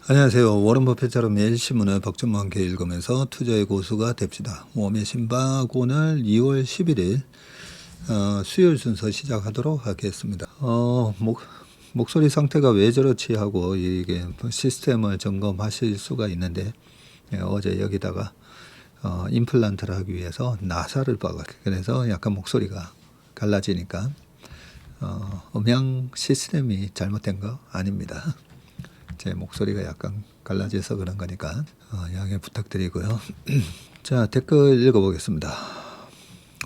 안녕하세요. 워런 버핏처럼 매일 신문을 벅좀 함께 읽으면서 투자의 고수가 됩시다. 웜의 신박 오늘 2월 11일 수요일 순서 시작하도록 하겠습니다. 목소리 상태가 왜 저렇지 하고 이게 시스템을 점검하실 수가 있는데 어제 여기다가 임플란트를 하기 위해서 나사를 박았어요. 그래서 약간 목소리가 갈라지니까 음향 시스템이 잘못된 거 아닙니다. 제 목소리가 약간 갈라져서 그런 거니까 양해 부탁드리고요. 자, 댓글 읽어보겠습니다.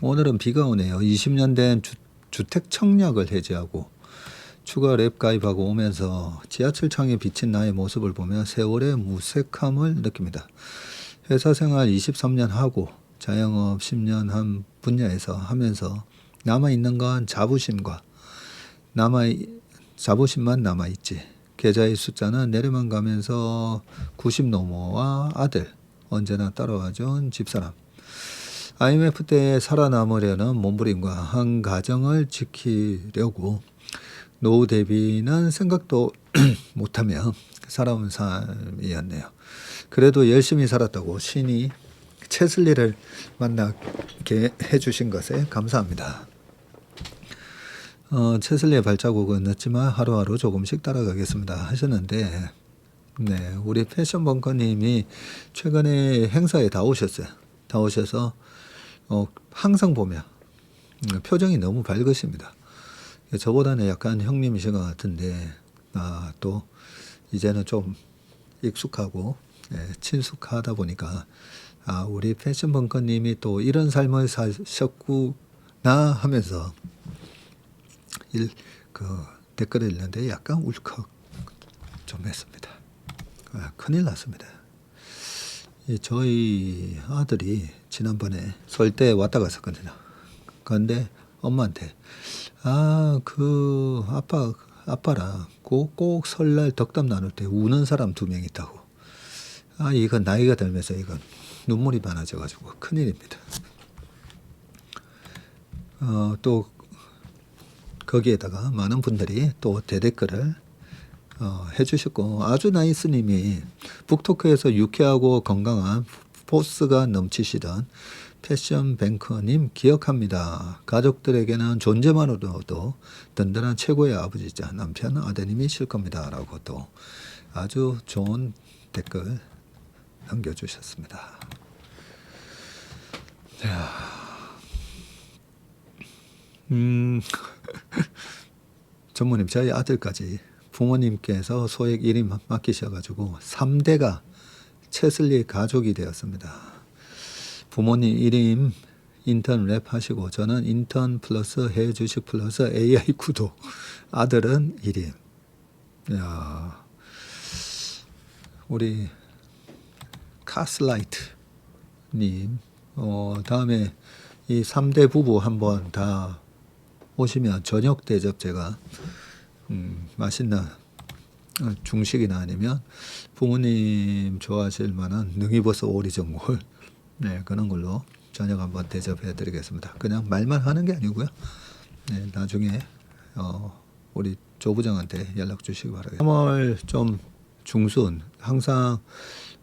오늘은 비가 오네요. 20년 된 주택 청약을 해지하고 추가 랩 가입하고 오면서 지하철 창에 비친 나의 모습을 보며 세월의 무색함을 느낍니다. 회사 생활 23년 하고 자영업 10년 한 분야에서 하면서 남아있는 건 자부심만 남아있지. 계좌의 숫자는 내려만 가면서 90 노모와 아들 언제나 따라와준 집사람. IMF 때 살아남으려는 몸부림과 한 가정을 지키려고 노후 대비는 생각도 못하며 살아온 삶이었네요. 그래도 열심히 살았다고 신이 채슬리를 만나게 해주신 것에 감사합니다. 채슬리의 발자국은 늦지만 하루하루 조금씩 따라가겠습니다 하셨는데, 네, 우리 패션 벙커님이 최근에 행사에 다 오셨어요. 다 오셔서 항상 보면 표정이 너무 밝으십니다. 저보다는 약간 형님이신 것 같은데 또 이제는 좀 익숙하고 친숙하다 보니까 우리 패션 벙커님이 또 이런 삶을 사셨구나 하면서 댓글을 읽는데 약간 울컥 좀 했습니다. 큰일 났습니다. 저희 아들이 지난번에 설 때 왔다 갔었거든요. 그런데 엄마한테 아빠랑 꼭 설날 덕담 나눌 때 우는 사람 2명 있다고. 이건 나이가 들면서 이건 눈물이 많아져가지고 큰일입니다. 또 거기에다가 많은 분들이 또 대댓글을 해주셨고, 아주 나이스님이 북토크에서 유쾌하고 건강한 포스가 넘치시던 패션 뱅커님 기억합니다. 가족들에게는 존재만으로도 든든한 최고의 아버지자 남편 아드님이실 겁니다. 라고 또 아주 좋은 댓글 남겨주셨습니다. 전무님, 저희 아들까지 부모님께서 소액 1인 맡기셔가지고 3대가 채슬리 가족이 되었습니다. 부모님 1인 인턴 랩 하시고 저는 인턴 플러스 해주식 플러스 AI 구독, 아들은 1인. 야, 우리 카슬라이트님 다음에 이 3대 부부 한번 다 오시면 저녁 대접 제가 맛있는 중식이나 아니면 부모님 좋아하실 만한 능이버섯 오리전골 그런 걸로 저녁 한번 대접해 드리겠습니다. 그냥 말만 하는 게 아니고요. 나중에 우리 조 부장한테 연락 주시기 바라겠습니다. 3월 좀 중순 항상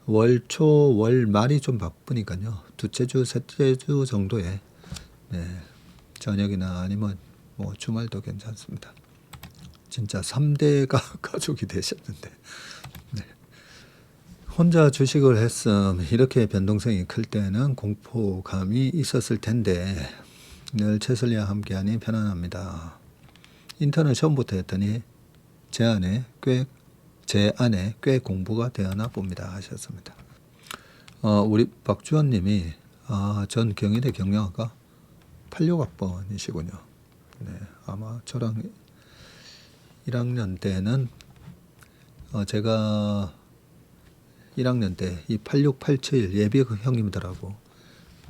월초 월말이 좀 바쁘니까요. 둘째 주 셋째 주 정도에 저녁이나 아니면 뭐 주말도 괜찮습니다. 진짜 3대가 가족이 되셨는데 혼자 주식을 했음 이렇게 변동성이 클 때는 공포감이 있었을 텐데 늘 채슬리와 함께하니 편안합니다. 인턴을 처음부터 했더니 제 안에 꽤 공부가 되었나 봅니다 하셨습니다. 우리 박주원님이 전 경희대 경영학과 86학번이시군요. 아마 저랑 1학년 때는 제가 1학년 때 이 8687 예비 형님들하고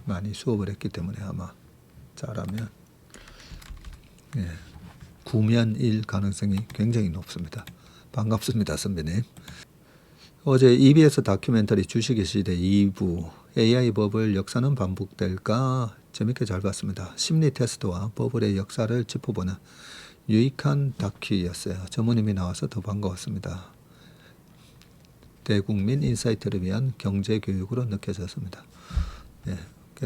많이 수업을 했기 때문에 아마 잘하면 구면일 가능성이 굉장히 높습니다. 반갑습니다, 선배님. 어제 EBS 다큐멘터리 주식의 시대 2부 AI 버블 역사는 반복될까 재밌게 잘 봤습니다. 심리 테스트와 버블의 역사를 짚어보는 유익한 다큐였어요. 전무님이 나와서 더 반가웠습니다. 대국민 인사이트를 위한 경제 교육으로 느껴졌습니다. 네,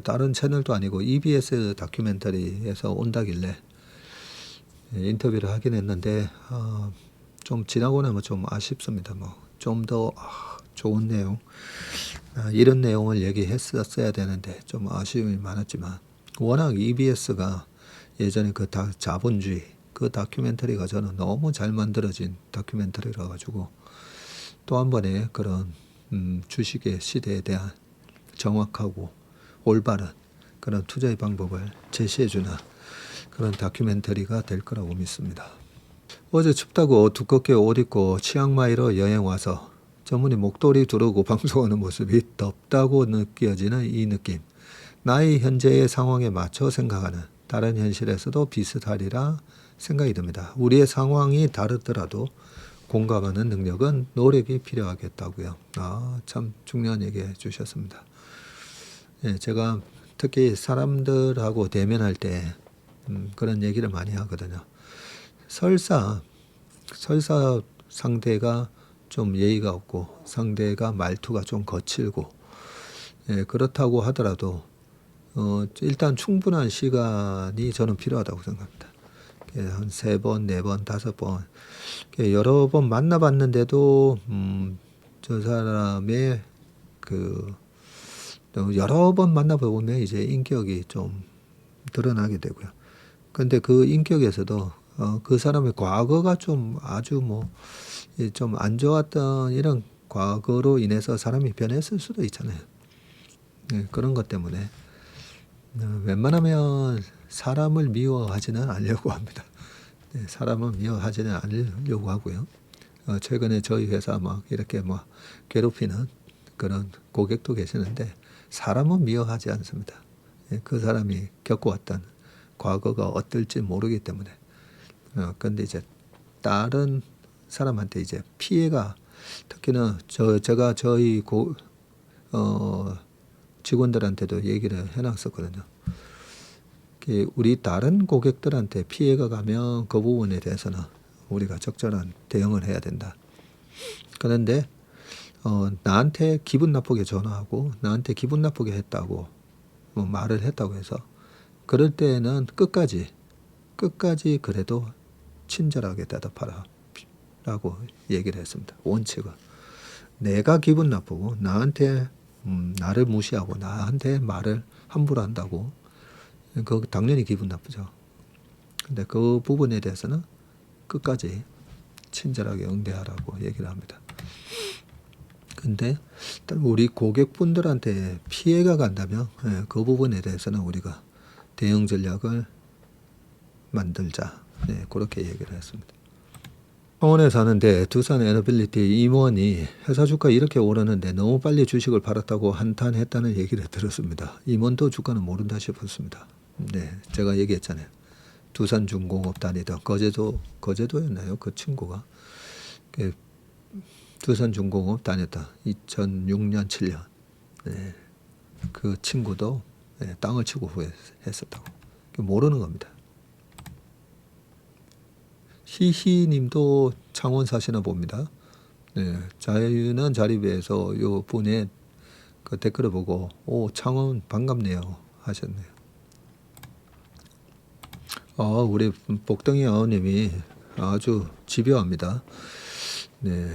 다른 채널도 아니고 EBS 다큐멘터리에서 온다길래 인터뷰를 하긴 했는데 좀 지나고 나면 좀 아쉽습니다. 뭐 좀 더 좋은 내용, 이런 내용을 얘기했었어야 되는데 좀 아쉬움이 많았지만, 워낙 EBS가 예전에 그 자본주의 그 다큐멘터리가 저는 너무 잘 만들어진 다큐멘터리라 가지고 또 한 번의 그런 주식의 시대에 대한 정확하고 올바른 그런 투자의 방법을 제시해주는 그런 다큐멘터리가 될 거라고 믿습니다. 어제 춥다고 두껍게 옷 입고 치앙마이로 여행 와서 전문이 목도리 두르고 방송하는 모습이 덥다고 느껴지는 이 느낌. 나의 현재의 상황에 맞춰 생각하는 다른 현실에서도 비슷하리라 생각이 듭니다. 우리의 상황이 다르더라도 공감하는 능력은 노력이 필요하겠다고요. 참 중요한 얘기 해주셨습니다. 예, 제가 특히 사람들하고 대면할 때 그런 얘기를 많이 하거든요. 설사 상대가 좀 예의가 없고 상대가 말투가 좀 거칠고, 예, 그렇다고 하더라도 일단 충분한 시간이 저는 필요하다고 생각합니다. 한 3번, 4번, 5번 여러 번 만나봤는데도 저 사람의 여러 번 만나보면 이제 인격이 좀 드러나게 되고요. 근데 그 인격에서도 그 사람의 과거가 좀 아주 좀 안 좋았던 이런 과거로 인해서 사람이 변했을 수도 있잖아요. 네, 그런 것 때문에 웬만하면 사람을 미워하지는 않으려고 합니다. 네, 사람은 미워하지는 않으려고 하고요. 최근에 저희 회사 막 이렇게 괴롭히는 그런 고객도 계시는데 사람은 미워하지 않습니다. 네, 그 사람이 겪어왔던 과거가 어떨지 모르기 때문에. 근데 이제 다른 사람한테 이제 피해가, 특히는 제가 저희 직원들한테도 얘기를 해놨었거든요. 우리 다른 고객들한테 피해가 가면 그 부분에 대해서는 우리가 적절한 대응을 해야 된다. 그런데 나한테 기분 나쁘게 전화하고 나한테 기분 나쁘게 했다고 말을 했다고 해서 그럴 때는 끝까지 그래도 친절하게 대답하라 라고 얘기를 했습니다. 원칙은 내가 기분 나쁘고 나한테 나를 무시하고 나한테 말을 함부로 한다고 그 당연히 기분 나쁘죠. 근데 그 부분에 대해서는 끝까지 친절하게 응대하라고 얘기를 합니다. 근데 우리 고객분들한테 피해가 간다면 그 부분에 대해서는 우리가 대응 전략을 만들자. 네, 그렇게 얘기를 했습니다. 창원에 사는데 두산 에너빌리티 임원이 회사 주가 이렇게 오르는데 너무 빨리 주식을 팔았다고 한탄했다는 얘기를 들었습니다. 임원도 주가는 모른다 싶었습니다. 네, 제가 얘기했잖아요. 두산중공업 다니던 거제도였나요? 그 친구가 두산중공업 다녔다. 2006년 7년. 네, 그 친구도 땅을 치고 후회했었다고. 모르는 겁니다. 희희님도 창원 사시나 봅니다. 네, 자유는 자리배에서 요 분의 그 댓글을 보고 창원 반갑네요 하셨네요. 우리 복덩이 아우님이 아주 집요합니다. 네,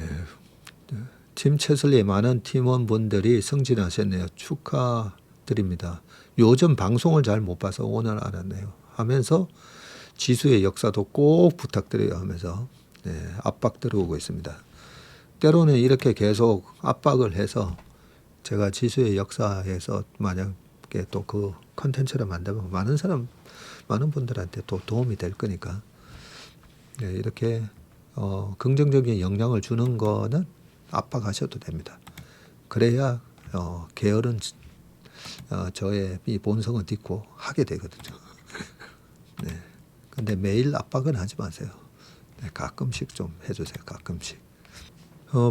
팀 채슬리의 많은 팀원분들이 승진하셨네요. 축하드립니다. 요즘 방송을 잘 못 봐서 오늘 알았네요 하면서 지수의 역사도 꼭 부탁드려요 하면서 압박 들어오고 있습니다. 때로는 이렇게 계속 압박을 해서 제가 지수의 역사에서 만약에 또 그 컨텐츠를 만들면 많은 분들한테 또 도움이 될 거니까 이렇게 긍정적인 영향을 주는 거는 압박하셔도 됩니다. 그래야 게으른 저의 이 본성은 딛고 하게 되거든요. 네. 근데 매일 압박은 하지 마세요. 네, 가끔씩 좀 해주세요. 가끔씩.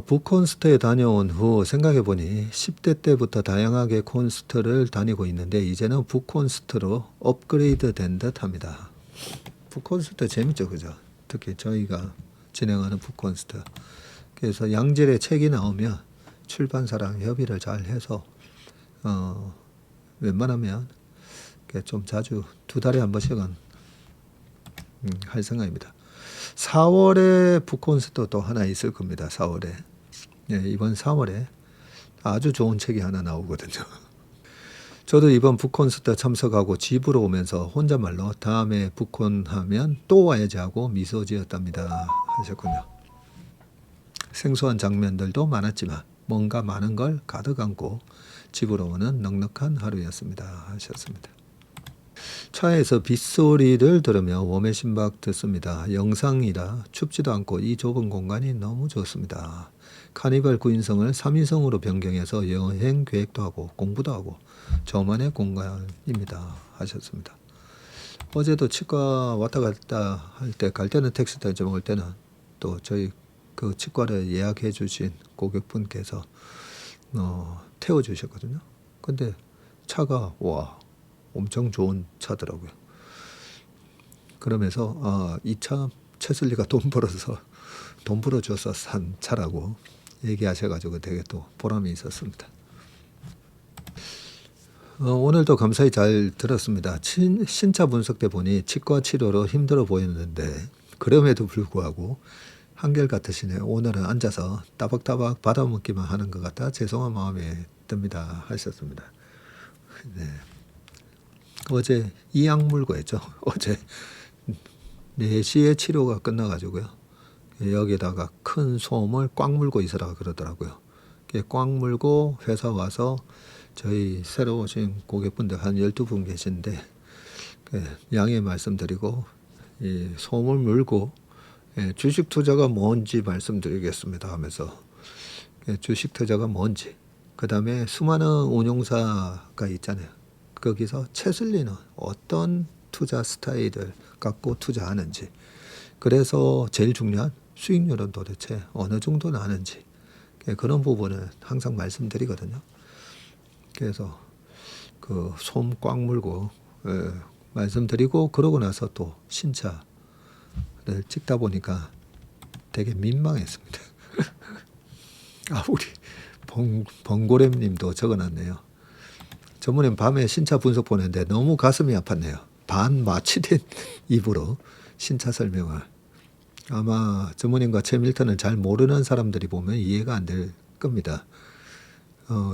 북콘스트에 다녀온 후 생각해보니 10대 때부터 다양하게 콘스트를 다니고 있는데 이제는 북콘스트로 업그레이드 된 듯합니다. 북콘스트 재밌죠, 그죠? 특히 저희가 진행하는 북콘스트. 그래서 양질의 책이 나오면 출판사랑 협의를 잘 해서 웬만하면 좀 자주 2달에 한 번씩은 할 생각입니다. 4월에 북콘서트 또 하나 있을 겁니다. 4월에. 이번 4월에 아주 좋은 책이 하나 나오거든요. 저도 이번 북콘서트 참석하고 집으로 오면서 혼잣말로 다음에 북콘 하면 또 와야지 하고 미소 지었답니다 하셨군요. 생소한 장면들도 많았지만 뭔가 많은 걸 가득 안고 집으로 오는 넉넉한 하루였습니다 하셨습니다. 차에서 빗소리를 들으며 웜의 신박 듣습니다. 영상이라 춥지도 않고 이 좁은 공간이 너무 좋습니다. 카니발 9인승을 3인승으로 변경해서 여행 계획도 하고 공부도 하고 저만의 공간입니다 하셨습니다. 어제도 치과 왔다 갔다 할 때 갈 때는 택시 타지 먹을 때는 또 저희 그 치과를 예약해 주신 고객분께서 태워 주셨거든요. 근데 차가 와 엄청 좋은 차더라고요. 그러면서 이 차 최슬리가 돈 벌어줘서 산 차라고 얘기하셔가지고 되게 또 보람이 있었습니다. 오늘도 감사히 잘 들었습니다. 신차 분석 때 보니 치과 치료로 힘들어 보였는데 그럼에도 불구하고 한결같으시네요. 오늘은 앉아서 따박따박 받아먹기만 하는 것 같아 죄송한 마음이 듭니다 하셨습니다. 네. 어제 이약 물고 했죠. 어제 4시에 치료가 끝나가지고요. 여기다가 큰 솜을 꽉 물고 있으라 그러더라고요. 꽉 물고 회사 와서 저희 새로 오신 고객분들 한 12분 계신데 양해 말씀드리고 이 솜을 물고 주식 투자가 뭔지 말씀드리겠습니다 하면서 주식 투자가 뭔지 그 다음에 수많은 운용사가 있잖아요. 거기서 최슬리는 어떤 투자 스타일을 갖고 투자하는지 그래서 제일 중요한 수익률은 도대체 어느 정도 나는지 그런 부분을 항상 말씀드리거든요. 그래서 그 솜 꽉 물고 말씀드리고 그러고 나서 또 신차를 찍다 보니까 되게 민망했습니다. 우리 번고렘님도 적어놨네요. 전문님 밤에 신차 분석 보는데 너무 가슴이 아팠네요. 반 마취된 입으로 신차 설명을. 아마 전문님과 최 밀턴을 잘 모르는 사람들이 보면 이해가 안 될 겁니다.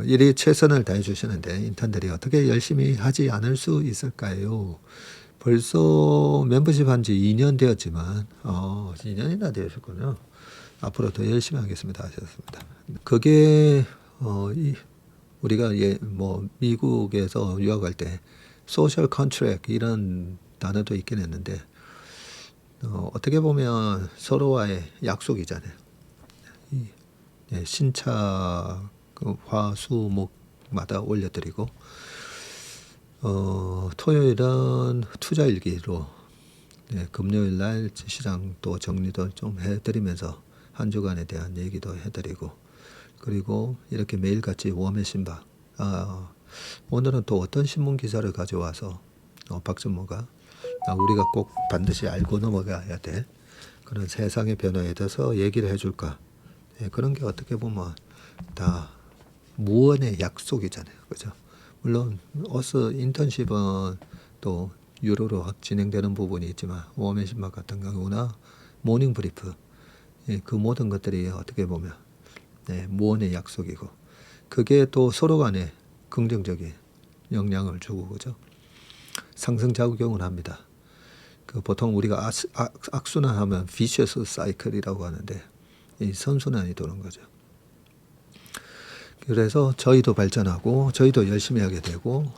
일이 최선을 다해 주시는데 인턴들이 어떻게 열심히 하지 않을 수 있을까요? 벌써 멤버십 한 지 2년 되었지만 2년이나 되셨군요. 앞으로 더 열심히 하겠습니다 하셨습니다. 그게 우리가 미국에서 유학할 때 소셜 컨트랙 이런 단어도 있긴 했는데 어떻게 보면 서로와의 약속이잖아요. 신차 화수목마다 올려드리고 토요일은 투자일기로 금요일 날 시장 또 정리도 좀 해드리면서 한 주간에 대한 얘기도 해드리고 그리고 이렇게 매일같이 웜의 신박 오늘은 또 어떤 신문 기사를 가져와서 박준모가 우리가 꼭 반드시 알고 넘어가야 될 그런 세상의 변화에 대해서 얘기를 해줄까 그런 게 어떻게 보면 다 무언의 약속이잖아요. 그죠? 물론 어스 인턴십은 또 유로로 진행되는 부분이 있지만 웜의 신박 같은 경우나 모닝 브리프 그 모든 것들이 어떻게 보면 무언의 약속이고 그게 또 서로 간에 긍정적인 영향을 주고 그죠? 상승작용을 합니다. 그 보통 우리가 악순환하면 vicious cycle이라고 하는데 이 선순환이 도는 거죠. 그래서 저희도 발전하고 저희도 열심히 하게 되고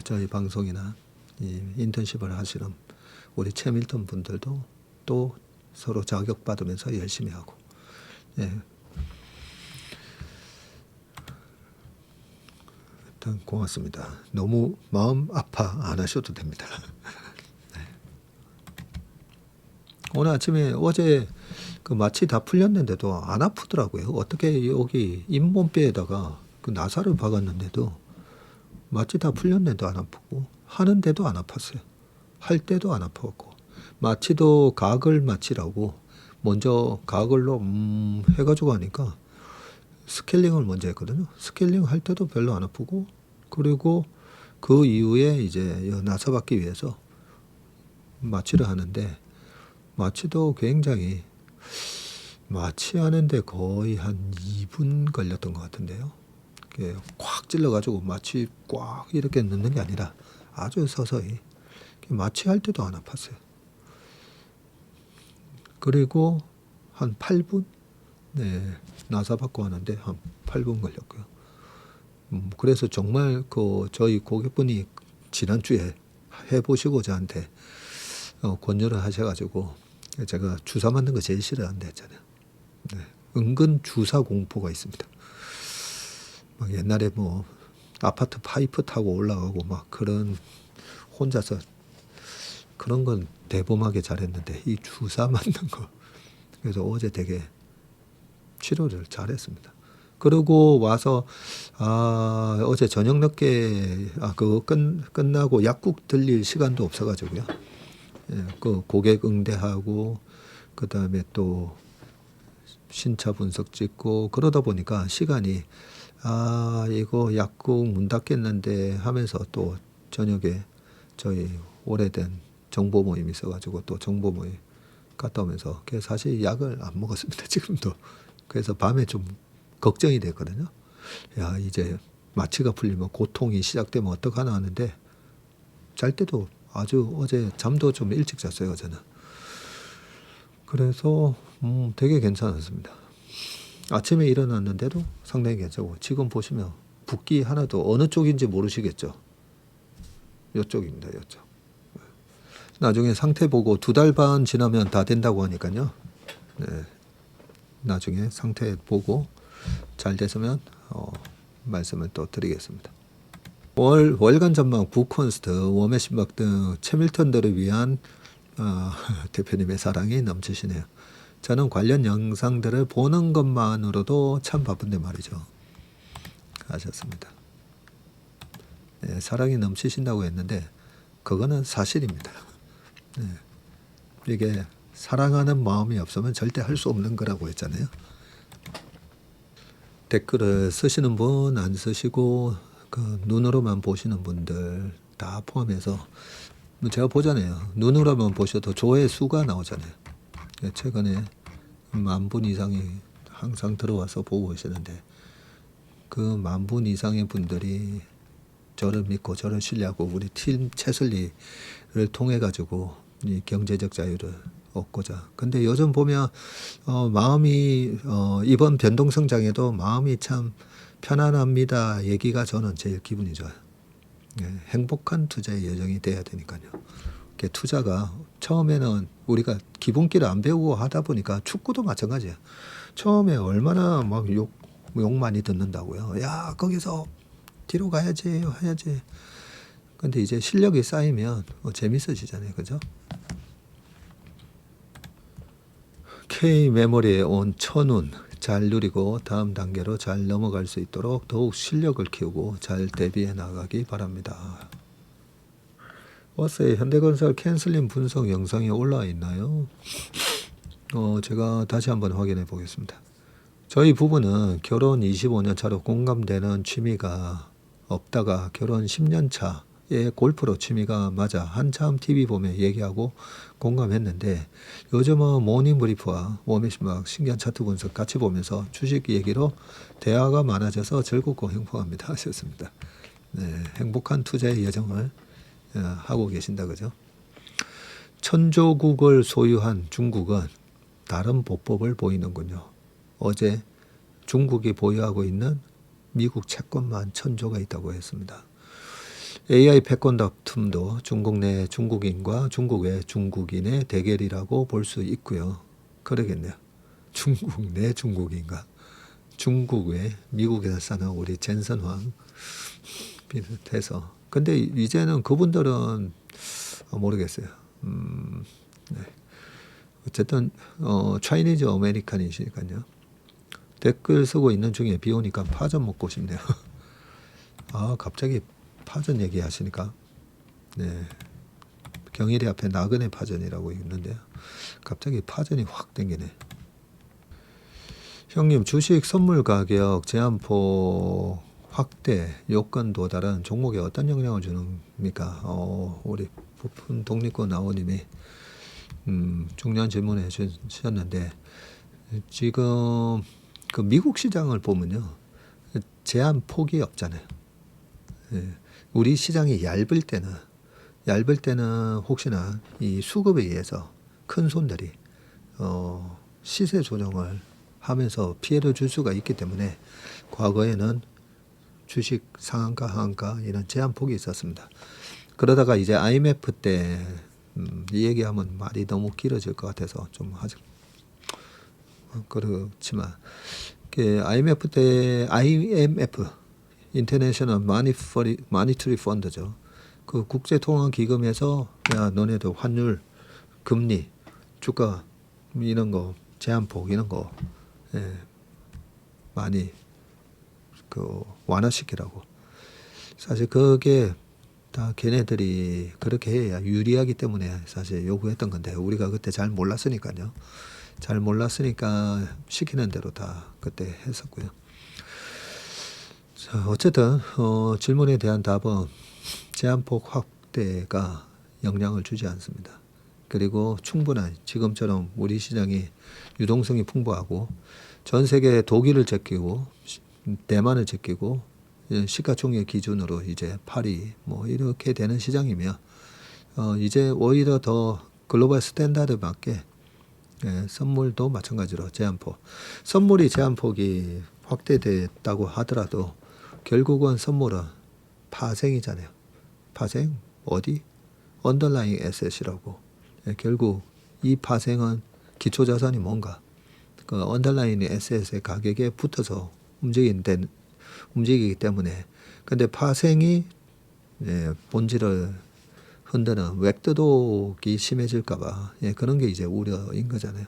저희 방송이나 이 인턴십을 하시는 우리 최 밀턴 분들도 또 서로 자격받으면서 열심히 하고 일단 고맙습니다. 너무 마음 아파 안 하셔도 됩니다. 오늘 아침에 어제 그 마취 다 풀렸는데도 안 아프더라고요. 어떻게 여기 잇몸뼈에다가 그 나사를 박았는데도 마취 다 풀렸는데도 안 아프고 하는데도 안 아팠어요. 할 때도 안 아팠고 마취도 가글 마취라고 먼저 가글로 해가지고 하니까 스케일링을 먼저 했거든요. 스케일링 할 때도 별로 안 아프고, 그리고 그 이후에 이제 나사받기 위해서 마취를 하는데, 마취도 굉장히, 마취하는데 거의 한 2분 걸렸던 것 같은데요. 이렇게 꽉 찔러가지고 마취 꽉 이렇게 넣는 게 아니라 아주 서서히, 마취할 때도 안 아팠어요. 그리고 한 8분? 네, 나사 받고 하는데 한 8분 걸렸고요. 그래서 정말 저희 고객분이 지난주에 해보시고 저한테 권유를 하셔가지고, 제가 주사 맞는 거 제일 싫어한다 했잖아요. 네, 은근 주사 공포가 있습니다. 막 옛날에 뭐 아파트 파이프 타고 올라가고 막 그런, 혼자서 그런 건 대범하게 잘했는데 이 주사 맞는 거, 그래서 어제 되게 치료를 잘했습니다. 그리고 와서 어제 저녁 늦게 그거 끝나고 약국 들릴 시간도 없어가지고요. 예, 그 고객 응대하고 그 다음에 또 신차 분석 찍고 그러다 보니까 시간이, 이거 약국 문 닫겠는데 하면서 또 저녁에 저희 오래된 정보 모임 있어가지고 또 정보 모임 갔다 오면서 사실 약을 안 먹었습니다. 지금도. 그래서 밤에 좀 걱정이 됐거든요. 야, 이제 마취가 풀리면 고통이 시작되면 어떡하나 하는데, 잘 때도 아주 어제 잠도 좀 일찍 잤어요, 저는. 그래서 되게 괜찮았습니다. 아침에 일어났는데도 상당히 괜찮고, 지금 보시면 붓기 하나도, 어느 쪽인지 모르시겠죠? 이쪽입니다, 이쪽. 나중에 상태 보고 2달 반 지나면 다 된다고 하니까요. 네, 나중에 상태 보고 잘 됐으면 말씀을 또 드리겠습니다. 월간 전망, 부콘스트, 웜의 신박 등 채밀턴들을 위한 대표님의 사랑이 넘치시네요. 저는 관련 영상들을 보는 것만으로도 참 바쁜데 말이죠. 하셨습니다. 네, 사랑이 넘치신다고 했는데 그거는 사실입니다. 네, 이게 사랑하는 마음이 없으면 절대 할 수 없는 거라고 했잖아요. 댓글을 쓰시는 분, 안 쓰시고 그 눈으로만 보시는 분들 다 포함해서 제가 보잖아요. 눈으로만 보셔도 조회수가 나오잖아요. 최근에 10,000분 이상이 항상 들어와서 보고 계시는데, 그 10,000분 이상의 분들이 저를 믿고 저를 신뢰하고 우리 팀 채슬리를 통해 가지고 이 경제적 자유를 얻고자. 근데 요즘 보면 마음이 이번 변동성장에도 마음이 참 편안합니다. 얘기가 저는 제일 기분이 좋아요. 예, 행복한 투자의 여정이 돼야 되니까요. 투자가 처음에는 우리가 기본기를 안 배우고 하다 보니까, 축구도 마찬가지예요. 처음에 얼마나 막 욕 많이 듣는다고요. 야, 거기서 뒤로 가야지 해야지. 근데 이제 실력이 쌓이면 재밌어지잖아요. 그죠? K 메모리에 온 천운 잘 누리고 다음 단계로 잘 넘어갈 수 있도록 더욱 실력을 키우고 잘 대비해 나가기 바랍니다. 워스의 현대건설 캔슬링 분석 영상이 올라와 있나요? 제가 다시 한번 확인해 보겠습니다. 저희 부부는 결혼 25년 차로 공감되는 취미가 없다가 결혼 10년 차에 골프로 취미가 맞아 한참 TV 보며 얘기하고 공감했는데, 요즘은 모닝 브리프와 워메신박 신기한 차트 분석 같이 보면서 주식 얘기로 대화가 많아져서 즐겁고 행복합니다. 하셨습니다. 네, 행복한 투자의 여정을 하고 계신다 그죠? 천조국을 소유한 중국은 다른 보법을 보이는군요. 어제 중국이 보유하고 있는 미국 채권만 1,000조가 있다고 했습니다. AI 패권 다툼도 중국 내 중국인과 중국 외 중국인의 대결이라고 볼 수 있고요. 그러겠네요. 중국 내 중국인과 중국 외 미국에서 사는 우리 젠선황 비슷해서. 근데 이제는 그분들은 모르겠어요. 네. 어쨌든 차이니즈 아메리칸이시니까요. 댓글 쓰고 있는 중에 비 오니까 파전 먹고 싶네요. 갑자기 파전 얘기하시니까, 네, 경일이 앞에 나그네 파전이라고 있는데요. 갑자기 파전이 확 땡기네. 형님, 주식 선물 가격 제한폭 확대 요건 도달은 종목에 어떤 영향을 주십니까? 우리 부푼 독립군 아우님이 중요한 질문을 해주셨는데, 지금 그 미국 시장을 보면요, 제한폭이 없잖아요. 예. 우리 시장이 얇을 때는 혹시나 이 수급에 의해서 큰 손들이 시세 조정을 하면서 피해를 줄 수가 있기 때문에 과거에는 주식 상한가 하한가 이런 제한폭이 있었습니다. 그러다가 이제 IMF 때 이 얘기하면 말이 너무 길어질 것 같아서 좀 하죠. 그렇지만 IMF 때 IMF 인터내셔널 마니터리 펀드죠. 그 국제통화기금에서 야 너네들 환율, 금리, 주가 이런 거 제한폭 이런 거 많이 그 완화시키라고. 사실 그게 다 걔네들이 그렇게 해야 유리하기 때문에 사실 요구했던 건데 우리가 그때 잘 몰랐으니까요. 잘 몰랐으니까 시키는 대로 다 그때 했었고요. 자, 어쨌든 질문에 대한 답은 제한폭 확대가 영향을 주지 않습니다. 그리고 충분한 지금처럼 우리 시장이 유동성이 풍부하고 전 세계 독일을 제끼고 대만을 제끼고 시가총액 기준으로 이제 8위 뭐 이렇게 되는 시장이면 이제 오히려 더 글로벌 스탠다드 맞게 선물도 마찬가지로 제한폭 선물이 제한폭이 확대됐다고 하더라도 결국은 선물은 파생이잖아요. 파생 어디? 언더라잉 에셋이라고. 결국 이 파생은 기초자산이 뭔가 그 언더라인 에셋의 가격에 붙어서 움직이기 때문에 근데 파생이 본질을 흔드는 웹도독이 심해질까봐 그런 게 이제 우려인 거잖아요.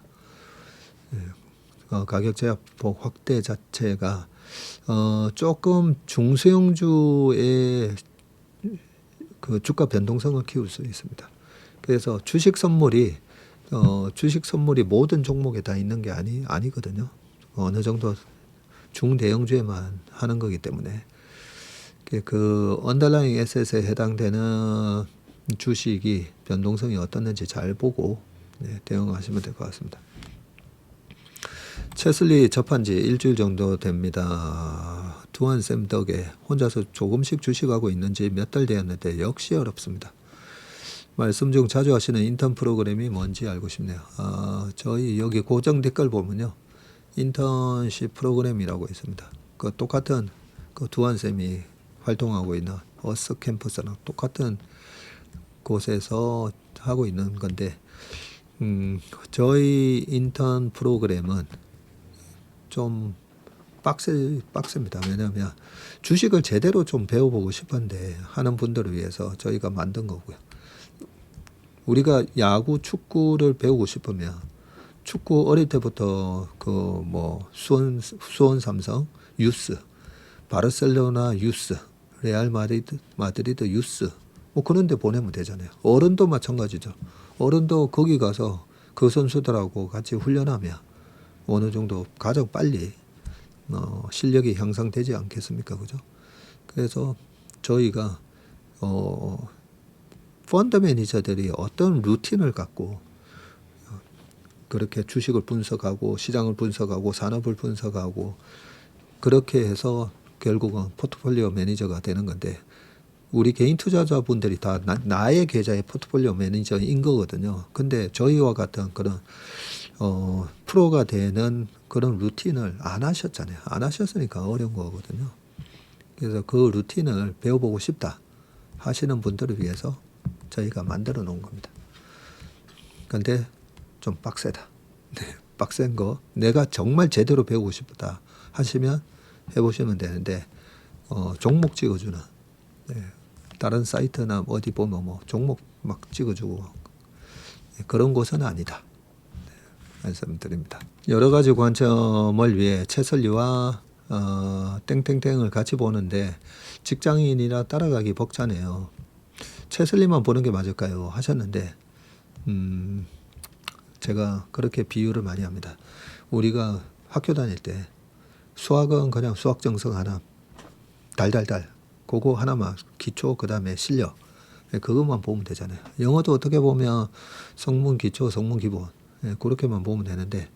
가격 제한폭 확대 자체가 조금 중소형주의 그 주가 변동성을 키울 수 있습니다. 그래서 주식 선물이 모든 종목에 다 있는 게 아니거든요. 어느 정도 중대형주에만 하는 거기 때문에 그 언더라잉 에셋에 해당되는 주식이 변동성이 어떻는지 잘 보고 대응하시면 될 것 같습니다. 채슬리 접한 지 일주일 정도 됩니다. 두한쌤 덕에 혼자서 조금씩 주식하고 있는지 몇 달 되었는데 역시 어렵습니다. 말씀 중 자주 하시는 인턴 프로그램이 뭔지 알고 싶네요. 저희 여기 고정 댓글 보면요. 인턴십 프로그램이라고 있습니다. 그 똑같은 그 두한쌤이 활동하고 있는 어스 캠퍼스랑 똑같은 곳에서 하고 있는 건데 저희 인턴 프로그램은 좀 빡셉니다. 왜냐하면 주식을 제대로 좀 배워보고 싶은데 하는 분들을 위해서 저희가 만든 거고요. 우리가 야구, 축구를 배우고 싶으면 축구 어릴 때부터 그 뭐 수원 삼성 유스, 바르셀로나 유스, 레알 마드리드 유스 뭐 그런 데 보내면 되잖아요. 어른도 마찬가지죠. 어른도 거기 가서 그 선수들하고 같이 훈련하면 어느 정도 가장 빨리 실력이 향상되지 않겠습니까? 그죠? 그래서 저희가 펀드 매니저들이 어떤 루틴을 갖고 그렇게 주식을 분석하고 시장을 분석하고 산업을 분석하고 그렇게 해서 결국은 포트폴리오 매니저가 되는 건데 우리 개인 투자자분들이 다 나의 계좌의 포트폴리오 매니저인 거거든요. 근데 저희와 같은 그런 프로가 되는 그런 루틴을 안 하셨잖아요. 안 하셨으니까 어려운 거거든요. 그래서 그 루틴을 배워보고 싶다 하시는 분들을 위해서 저희가 만들어 놓은 겁니다. 근데 좀 빡세다. 빡센 거 내가 정말 제대로 배우고 싶다 하시면 해보시면 되는데 종목 찍어주는 다른 사이트나 어디 보면 뭐 종목 막 찍어주고 그런 곳은 아니다. 말씀드립니다. 여러 가지 관점을 위해 채설리와 땡땡땡을 같이 보는데 직장인이라 따라가기 벅차네요. 채설리만 보는 게 맞을까요? 하셨는데 제가 그렇게 비유를 많이 합니다. 우리가 학교 다닐 때 수학은 그냥 수학 정석 하나 달달달 그거 하나만 기초 그다음에 실력 그것만 보면 되잖아요. 영어도 어떻게 보면 성문 기초 성문 기본 그렇게만 보면 되는데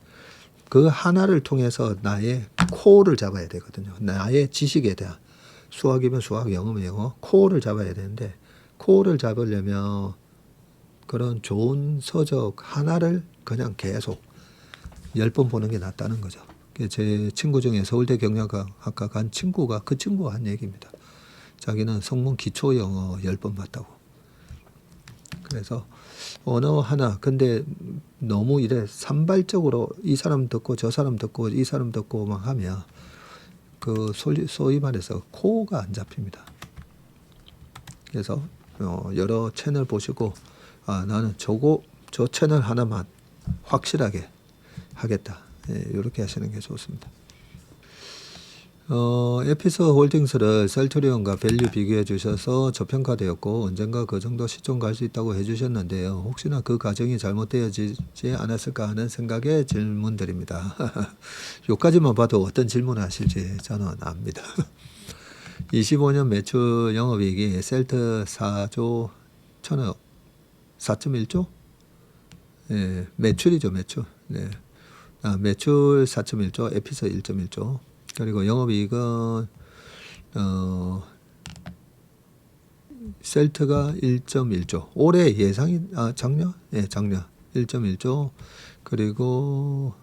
그 하나를 통해서 나의 코어를 잡아야 되거든요. 나의 지식에 대한 수학이면 수학, 영어면 영어 코어를 잡아야 되는데 코어를 잡으려면 그런 좋은 서적 하나를 그냥 계속 10번 보는 게 낫다는 거죠. 제 친구 중에 서울대 경영학과 간 친구가 그 친구가 한 얘기입니다. 자기는 성문 기초 영어 10번 봤다고. 그래서 언어 하나 근데 너무 이래 산발적으로 이 사람 듣고 저 사람 듣고 이 사람 듣고 막 하면 그 소위 말해서 코어가 안 잡힙니다. 그래서 여러 채널 보시고 나는 저 채널 하나만 확실하게 하겠다. 이렇게 하시는 게 좋습니다. 에피스 홀딩스를 셀트리온과 밸류 비교해 주셔서 저평가되었고 언젠가 그 정도 시점 갈 수 있다고 해주셨는데요. 혹시나 그 과정이 잘못되어지지 않았을까 하는 생각에 질문드립니다. 요까지만 봐도 어떤 질문을 하실지 저는 압니다. 25년 매출 영업이익이 셀트 4조 1천억 4.1조? 네, 매출이죠 매출. 네. 매출 4.1조, 에피스 1.1조. 그리고 영업이익은 셀트가 1.1조. 올해 예상이 작년? 네, 작년 1.1조. 그리고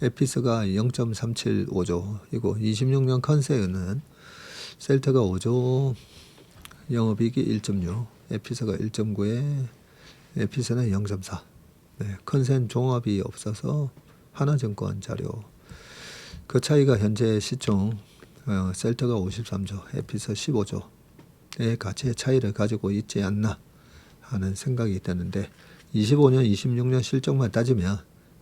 에피스가 0.375조. 이거 26년 컨셉은 셀트가 5조, 영업이익이 1.6, 에피스가 1.9에 에피스는 0.4. 네, 컨센 종합이 없어서 하나증권 자료. 그 차이가 현재 시총 셀트가 53조, 에피스 15조의 가치의 차이를 가지고 있지 않나 하는 생각이 드는데 25년, 26년 실적만 따지면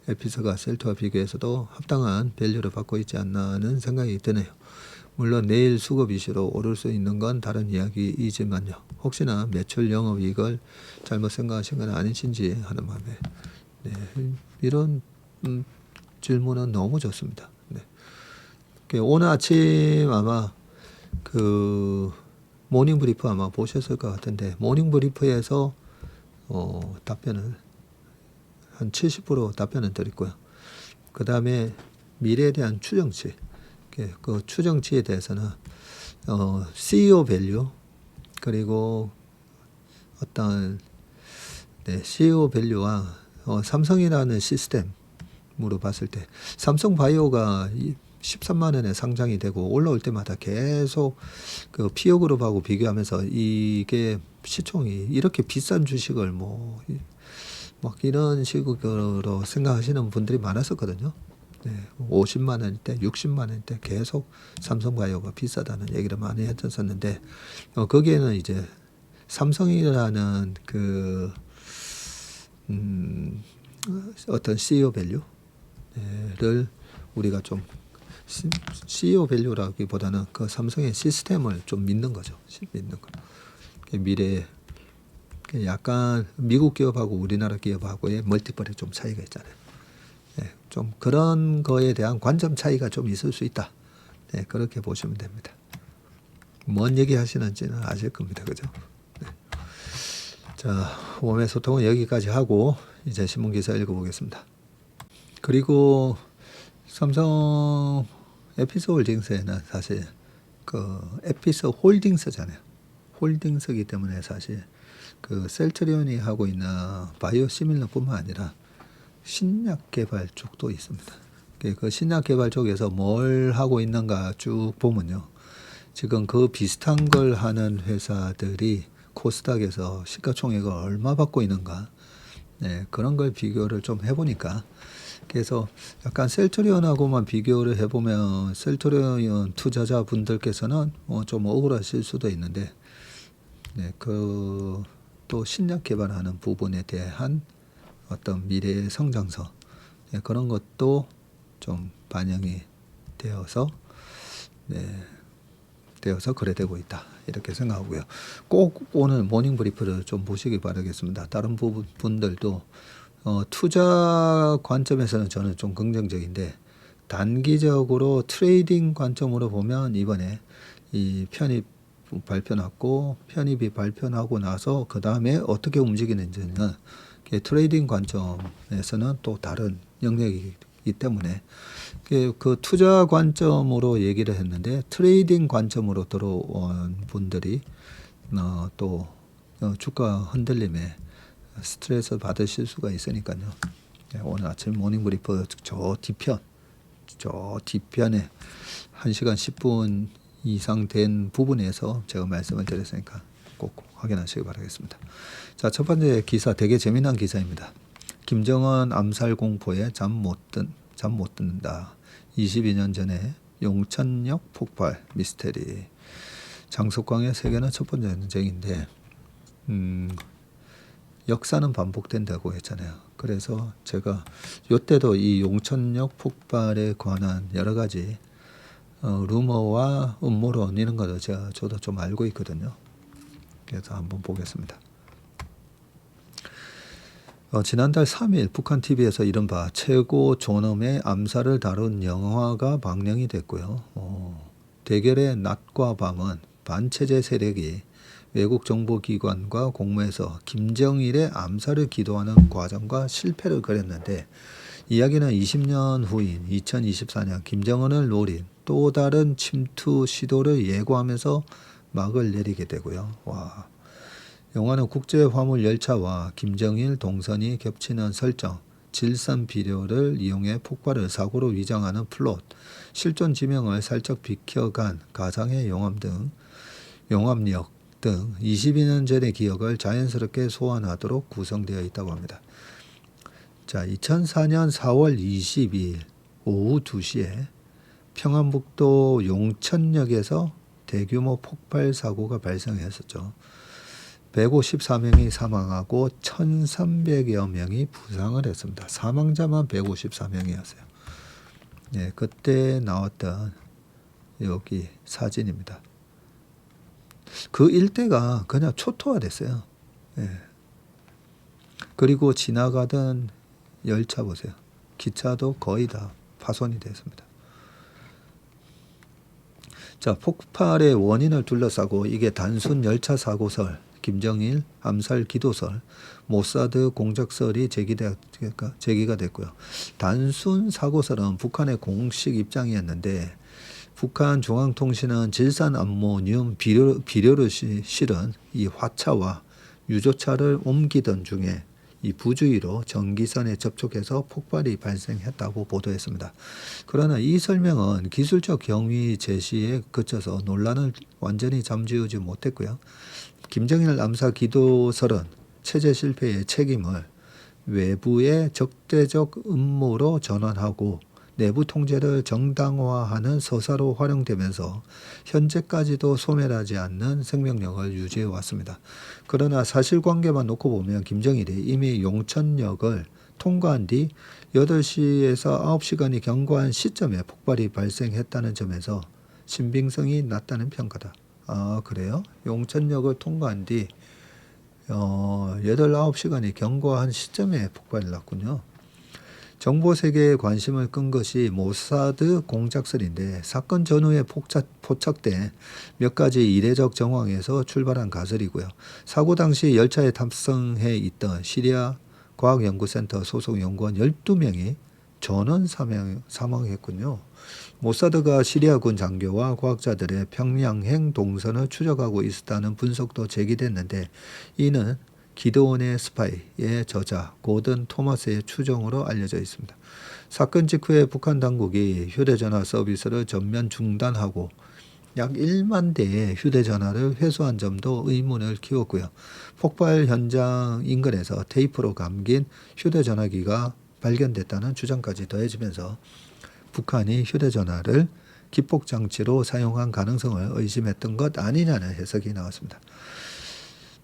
에피스가 셀트와 비교해서도 합당한 밸류를 받고 있지 않나 하는 생각이 드네요. 물론 내일 수급 이슈로 오를 수 있는 건 다른 이야기이지만요. 혹시나 매출 영업이익을 잘못 생각하신 건 아니신지 하는 마음에 이런 질문은 너무 좋습니다. 오늘 아침 아마 그 모닝 브리프 아마 보셨을 것 같은데 모닝 브리프에서 답변을 한 70% 답변을 드렸고요. 그 다음에 미래에 대한 추정치, 그 추정치에 대해서는 CEO 밸류 그리고 어떤 CEO 밸류와 삼성이라는 시스템으로 봤을 때 삼성 바이오가 13만 원에 상장이 되고 올라올 때마다 계속 그 피어그룹하고 비교하면서 이게 시총이 이렇게 비싼 주식을 막 이런 식으로 생각하시는 분들이 많았었거든요. 50만 원대, 60만 원대 계속 삼성바이오가 비싸다는 얘기를 많이 했었는데 거기에는 이제 삼성이라는 그 어떤 CEO 밸류를 우리가 좀 CEO 밸류라기보다는 그 삼성의 시스템을 좀 믿는 거죠. 믿는 거. 미래에 약간 미국 기업하고 우리나라 기업하고의 멀티플에 좀 차이가 있잖아요. 좀 그런 거에 대한 관점 차이가 좀 있을 수 있다. 그렇게 보시면 됩니다. 뭔 얘기 하시는지는 아실 겁니다. 그죠? 자, 웜의 소통은 여기까지 하고 이제 신문기사 읽어보겠습니다. 그리고 삼성 에피스 홀딩스에는 사실 그 에피스 홀딩스잖아요. 홀딩스이기 때문에 사실 그 셀트리온이 하고 있는 바이오 시밀러뿐만 아니라 신약 개발 쪽도 있습니다. 그 신약 개발 쪽에서 뭘 하고 있는가 쭉 보면요. 지금 그 비슷한 걸 하는 회사들이 코스닥에서 시가총액을 얼마 받고 있는가 그런 걸 비교를 좀 해보니까 그래서 약간 셀트리온하고만 비교를 해보면 셀트리온 투자자분들께서는 좀 억울하실 수도 있는데 그 또 신약 개발하는 부분에 대한 어떤 미래의 성장성 그런 것도 좀 반영이 되어서 거래되고 있다 이렇게 생각하고요. 꼭 오늘 모닝 브리프를 좀 보시기 바라겠습니다. 다른 분들도 투자 관점에서는 저는 좀 긍정적인데 단기적으로 트레이딩 관점으로 보면 이번에 이 편입 발표 났고 편입이 발표나고 나서 그 다음에 어떻게 움직이는지는 트레이딩 관점에서는 또 다른 영역이기 때문에 그 투자 관점으로 얘기를 했는데 트레이딩 관점으로 들어온 분들이 또 주가 흔들림에 스트레스 받으실 수가 있으니까요. 오늘 아침 모닝브리프 저 뒤편에 1시간 10분 이상 된 부분에서 제가 말씀을 드렸으니까 꼭 확인하시기 바라겠습니다. 자, 첫 번째 기사 되게 재미난 기사입니다. 김정은 암살 공포에 잠 못 듣는다. 22년 전에 용천역 폭발 미스테리. 장석광의 세계는 첫 번째 전쟁인데 역사는 반복된다고 했잖아요. 그래서 제가 이때도 이 용천역 폭발에 관한 여러 가지 루머와 음모론 이런 것도 저도 좀 알고 있거든요. 그래서 한번 보겠습니다. 지난달 3일 북한 TV에서 이른바 최고 존엄의 암살을 다룬 영화가 방영이 됐고요. 대결의 낮과 밤은 반체제 세력이 외국 정보기관과 공모해서 김정일의 암살을 기도하는 과정과 실패를 그렸는데 이야기는 20년 후인 2024년 김정은을 노린 또 다른 침투 시도를 예고하면서 막을 내리게 되고요. 와, 영화는 국제화물 열차와 김정일 동선이 겹치는 설정, 질산 비료를 이용해 폭발을 사고로 위장하는 플롯, 실존 지명을 살짝 비켜간 가상의 용암역 등 22년 전의 기억을 자연스럽게 소환하도록 구성되어 있다고 합니다. 자, 2004년 4월 22일 오후 2시에 평안북도 용천역에서 대규모 폭발 사고가 발생했었죠. 154명이 사망하고 1,300여 명이 부상을 했습니다. 사망자만 154명이었어요. 네, 그때 나왔던 여기 사진입니다. 그 일대가 그냥 초토화됐어요. 네. 그리고 지나가던 열차 보세요. 기차도 거의 다 파손이 됐습니다. 자, 폭발의 원인을 둘러싸고 이게 단순 열차 사고설, 김정일 암살 기도설, 모사드 공작설이 제기가 됐고요. 단순 사고설은 북한의 공식 입장이었는데 북한 중앙통신은 질산 암모늄 비료를 실은 이 화차와 유조차를 옮기던 중에 이 부주의로 전기선에 접촉해서 폭발이 발생했다고 보도했습니다. 그러나 이 설명은 기술적 경위 제시에 그쳐서 논란을 완전히 잠재우지 못했고요. 김정일 암살 기도설은 체제 실패의 책임을 외부의 적대적 음모로 전환하고 내부 통제를 정당화하는 서사로 활용되면서 현재까지도 소멸하지 않는 생명력을 유지해 왔습니다. 그러나 사실관계만 놓고 보면 김정일이 이미 용천역을 통과한 뒤 8시에서 9시간이 경과한 시점에 폭발이 발생했다는 점에서 신빙성이 낮다는 평가다. 아, 그래요? 용천역을 통과한 뒤 8, 9시간이 경과한 시점에 폭발이 났군요. 정보 세계에 관심을 끈 것이 모사드 공작설인데 사건 전후에 포착된 몇 가지 이례적 정황에서 출발한 가설이고요. 사고 당시 열차에 탑승해 있던 시리아 과학연구센터 소속 연구원 12명이 전원 사망했군요. 모사드가 시리아군 장교와 과학자들의 평양행 동선을 추적하고 있었다는 분석도 제기됐는데 이는 기도원의 스파이의 저자 고든 토마스의 추정으로 알려져 있습니다. 사건 직후에 북한 당국이 휴대전화 서비스를 전면 중단하고 약 1만 대의 휴대전화를 회수한 점도 의문을 키웠고요. 폭발 현장 인근에서 테이프로 감긴 휴대전화기가 발견됐다는 주장까지 더해지면서 북한이 휴대전화를 기폭장치로 사용한 가능성을 의심했던 것 아니냐는 해석이 나왔습니다.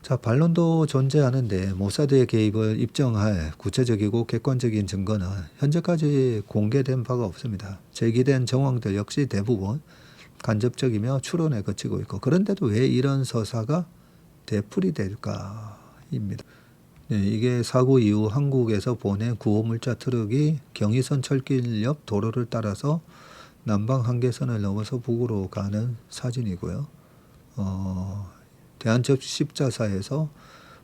자, 반론도 존재하는데 모사드의 개입을 입증할 구체적이고 객관적인 증거는 현재까지 공개된 바가 없습니다. 제기된 정황들 역시 대부분 간접적이며 추론에 그치고 있고 그런데도 왜 이런 서사가 되풀이 될까입니다. 네, 이게 사고 이후 한국에서 보낸 구호물자 트럭이 경의선 철길 옆 도로를 따라서 남방 한계선을 넘어서 북으로 가는 사진이고요. 대한접십자사에서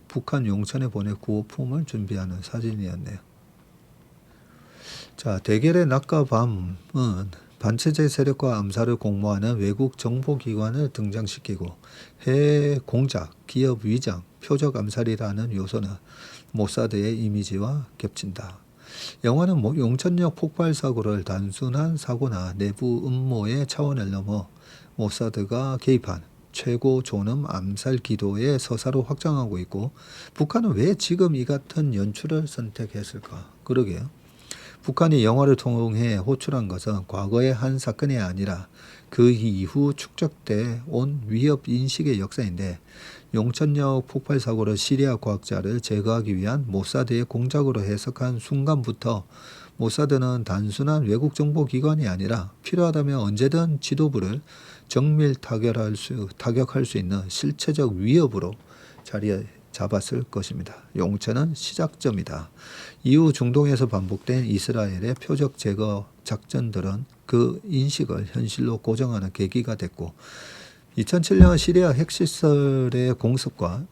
북한 용천에 보낼 구호품을 준비하는 사진이었네요. 자, 대결의 낮과 밤은 반체제 세력과 암살을 공모하는 외국 정보기관을 등장시키고 해외 공작, 기업 위장, 표적 암살이라는 요소는 모사드의 이미지와 겹친다. 영화는 용천역 폭발 사고를 단순한 사고나 내부 음모의 차원을 넘어 모사드가 개입한 최고 존엄 암살 기도의 서사로 확장하고 있고, 북한은 왜 지금 이 같은 연출을 선택했을까? 그러게요. 북한이 영화를 통해 호출한 것은 과거의 한 사건이 아니라 그 이후 축적돼 온 위협 인식의 역사인데, 용천역 폭발 사고를 시리아 과학자를 제거하기 위한 모사드의 공작으로 해석한 순간부터 모사드는 단순한 외국 정보 기관이 아니라 필요하다면 언제든 지도부를 정밀 타격할 수 있는 실체적 위협으로 자리 잡았을 것입니다. 용천은 시작점이다. 이후 중동에서 반복된 이스라엘의 표적 제거 작전들은 그 인식을 현실로 고정하는 계기가 됐고, 2007년 시리아 핵시설의 공습과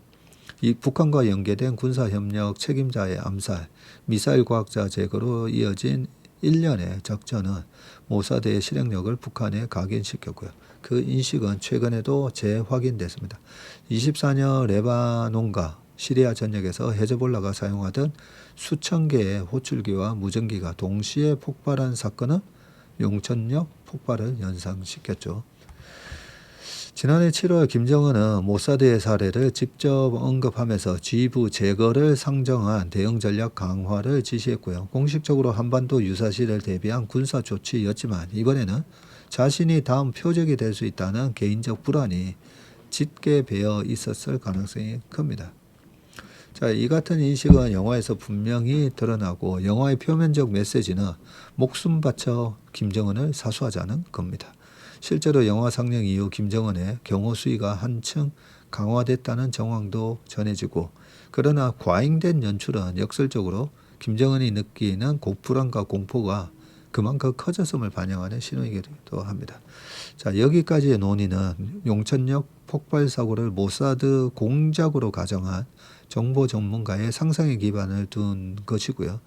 이 북한과 연계된 군사협력 책임자의 암살, 미사일 과학자 제거로 이어진 1년의 작전은 모사드의 실행력을 북한에 각인시켰고요. 그 인식은 최근에도 재확인됐습니다. 24년 레바논과 시리아 전역에서 헤즈볼라가 사용하던 수천 개의 호출기와 무전기가 동시에 폭발한 사건은 용천역 폭발을 연상시켰죠. 지난해 7월 김정은은 모사드의 사례를 직접 언급하면서 지부 제거를 상정한 대응 전략 강화를 지시했고요. 공식적으로 한반도 유사시를 대비한 군사 조치였지만, 이번에는 자신이 다음 표적이 될 수 있다는 개인적 불안이 짙게 배어 있었을 가능성이 큽니다. 자, 이 같은 인식은 영화에서 분명히 드러나고, 영화의 표면적 메시지는 목숨 바쳐 김정은을 사수하자는 겁니다. 실제로 영화 상영 이후 김정은의 경호 수위가 한층 강화됐다는 정황도 전해지고, 그러나 과잉된 연출은 역설적으로 김정은이 느끼는 불안과 공포가 그만큼 커졌음을 반영하는 신호이기도 합니다. 자, 여기까지의 논의는 용천역 폭발 사고를 모사드 공작으로 가정한 정보 전문가의 상상에 기반을 둔 것이고요.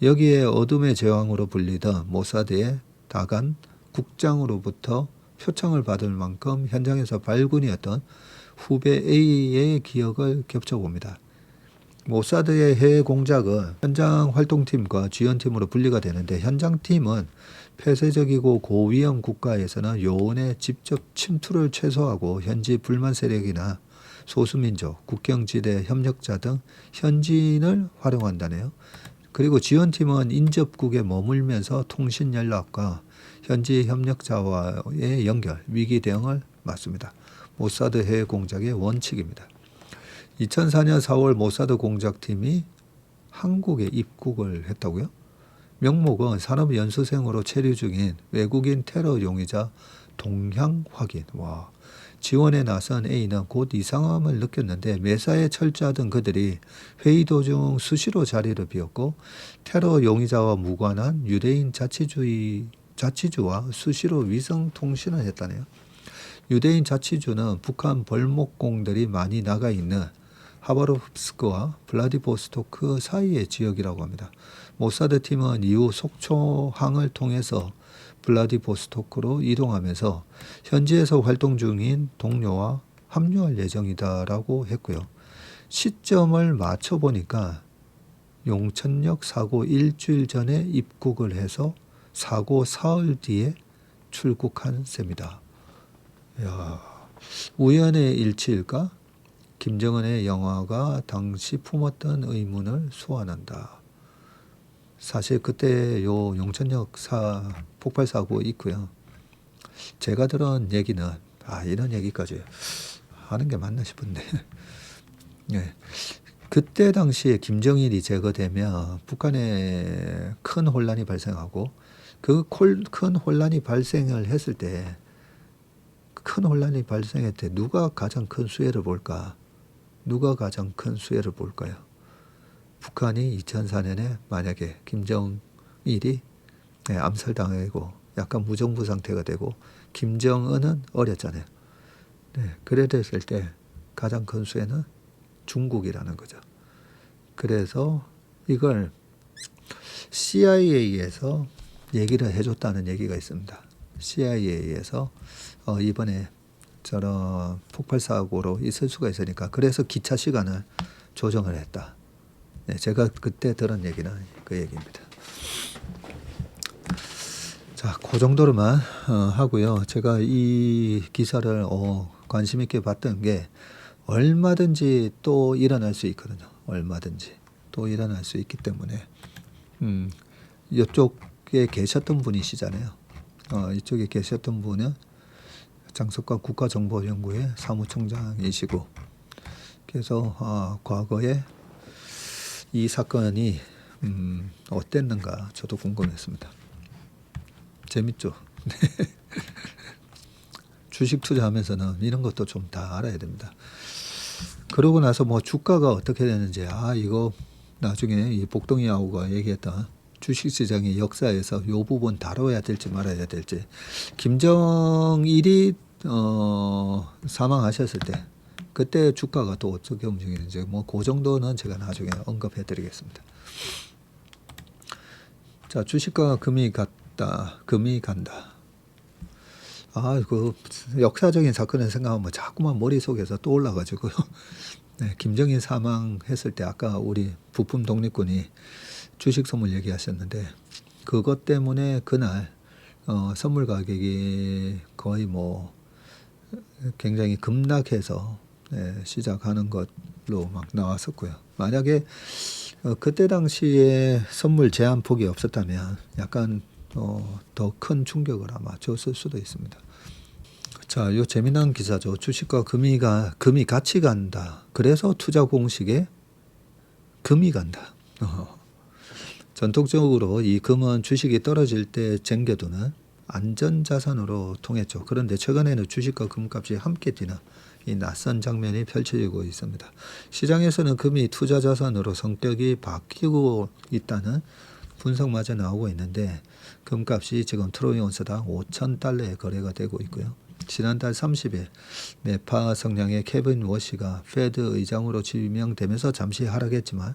여기에 어둠의 제왕으로 불리던 모사드의 다간 국장으로부터 표창을 받을 만큼 현장에서 발군이었던 후배 A의 기억을 겹쳐봅니다. 모사드의 해외 공작은 현장 활동팀과 지원팀으로 분리가 되는데, 현장팀은 폐쇄적이고 고위험 국가에서는 요원의 직접 침투를 최소화하고 현지 불만 세력이나 소수민족, 국경지대 협력자 등 현지인을 활용한다네요. 그리고 지원팀은 인접국에 머물면서 통신 연락과 현지 협력자와의 연결, 위기 대응을 맡습니다. 모사드 해외 공작의 원칙입니다. 2004년 4월 모사드 공작팀이 한국에 입국을 했다고요? 명목은 산업연수생으로 체류 중인 외국인 테러 용의자 동향 확인. 와. 지원에 나선 A는 곧 이상함을 느꼈는데, 매사에 철저하던 그들이 회의 도중 수시로 자리를 비웠고, 테러 용의자와 무관한 유대인 자치주와 수시로 위성 통신을 했다네요. 유대인 자치주는 북한 벌목공들이 많이 나가 있는 하바롭스크와 블라디보스토크 사이의 지역이라고 합니다. 모사드 팀은 이후 속초항을 통해서 블라디보스토크로 이동하면서 현지에서 활동 중인 동료와 합류할 예정이다라고 했고요. 시점을 맞춰보니까 용천역 사고 일주일 전에 입국을 해서 사고 사흘 뒤에 출국한 셈이다. 이야, 우연의 일치일까? 김정은의 영화가 당시 품었던 의문을 소환한다. 사실 그때 요 용천역 폭발 사고 있고요. 제가 들은 얘기는 이런 얘기까지 하는 게 맞나 싶은데 네. 그때 당시에 김정일이 제거되면 북한에 큰 혼란이 발생하고, 그 큰 혼란이 발생을 했을 때, 누가 가장 큰 수혜를 볼까? 누가 가장 큰 수혜를 볼까요? 북한이 2004년에 만약에 김정일이 암살당하고 약간 무정부 상태가 되고 김정은은 어렸잖아요. 네, 그래 됐을 때 가장 큰 수혜는 중국이라는 거죠. 그래서 이걸 CIA에서 얘기를 해줬다는 얘기가 있습니다. CIA에서 이번에 저런 폭발 사고로 있을 수가 있으니까 그래서 기차 시간을 조정을 했다. 네, 제가 그때 들은 얘기는 그 얘기입니다. 자, 그 정도로만 하고요. 제가 이 기사를 관심 있게 봤던 게 얼마든지 또 일어날 수 있거든요. 얼마든지 또 일어날 수 있기 때문에 이쪽에 계셨던 분이시잖아요. 이쪽에 계셨던 분은 장석관 국가정보연구회 사무총장이시고 그래서 과거에 이 사건이 어땠는가 저도 궁금했습니다. 재밌죠? 주식 투자하면서는 이런 것도 좀 다 알아야 됩니다. 그러고 나서 뭐 주가가 어떻게 되는지 이거 나중에 이 복동이하고가 얘기했던 주식시장의 역사에서 이 부분 다뤄야 될지 말아야 될지 김정일이 사망하셨을 때 그때 주가가 또 어떻게 움직이는지 뭐 그 정도는 제가 나중에 언급해 드리겠습니다. 자, 주식과 금이 같다. 금이 간다. 그 역사적인 사건을 생각하면 자꾸만 머릿속에서 떠올라가지고요. 네, 김정일 사망했을 때 아까 우리 부품 독립군이 주식 선물 얘기하셨는데 그것 때문에 그날 선물 가격이 거의 뭐 굉장히 급락해서 시작하는 것로 막 나왔었고요. 만약에 그때 당시에 선물 제한폭이 없었다면 약간 더 큰 충격을 아마 줬을 수도 있습니다. 자, 요 재미난 기사죠. 주식과 금이 같이 간다. 그래서 투자 공식에 금이 간다. 전통적으로 이 금은 주식이 떨어질 때 쟁겨두는 안전자산으로 통했죠. 그런데 최근에는 주식과 금값이 함께 뛰는 이 낯선 장면이 펼쳐지고 있습니다. 시장에서는 금이 투자자산으로 성격이 바뀌고 있다는 분석마저 나오고 있는데 금값이 지금 트로이 온스당 5,000달러에 거래가 되고 있고요. 지난달 30일 매파 성향의 케빈 워시가 페드 의장으로 지명되면서 잠시 하락했지만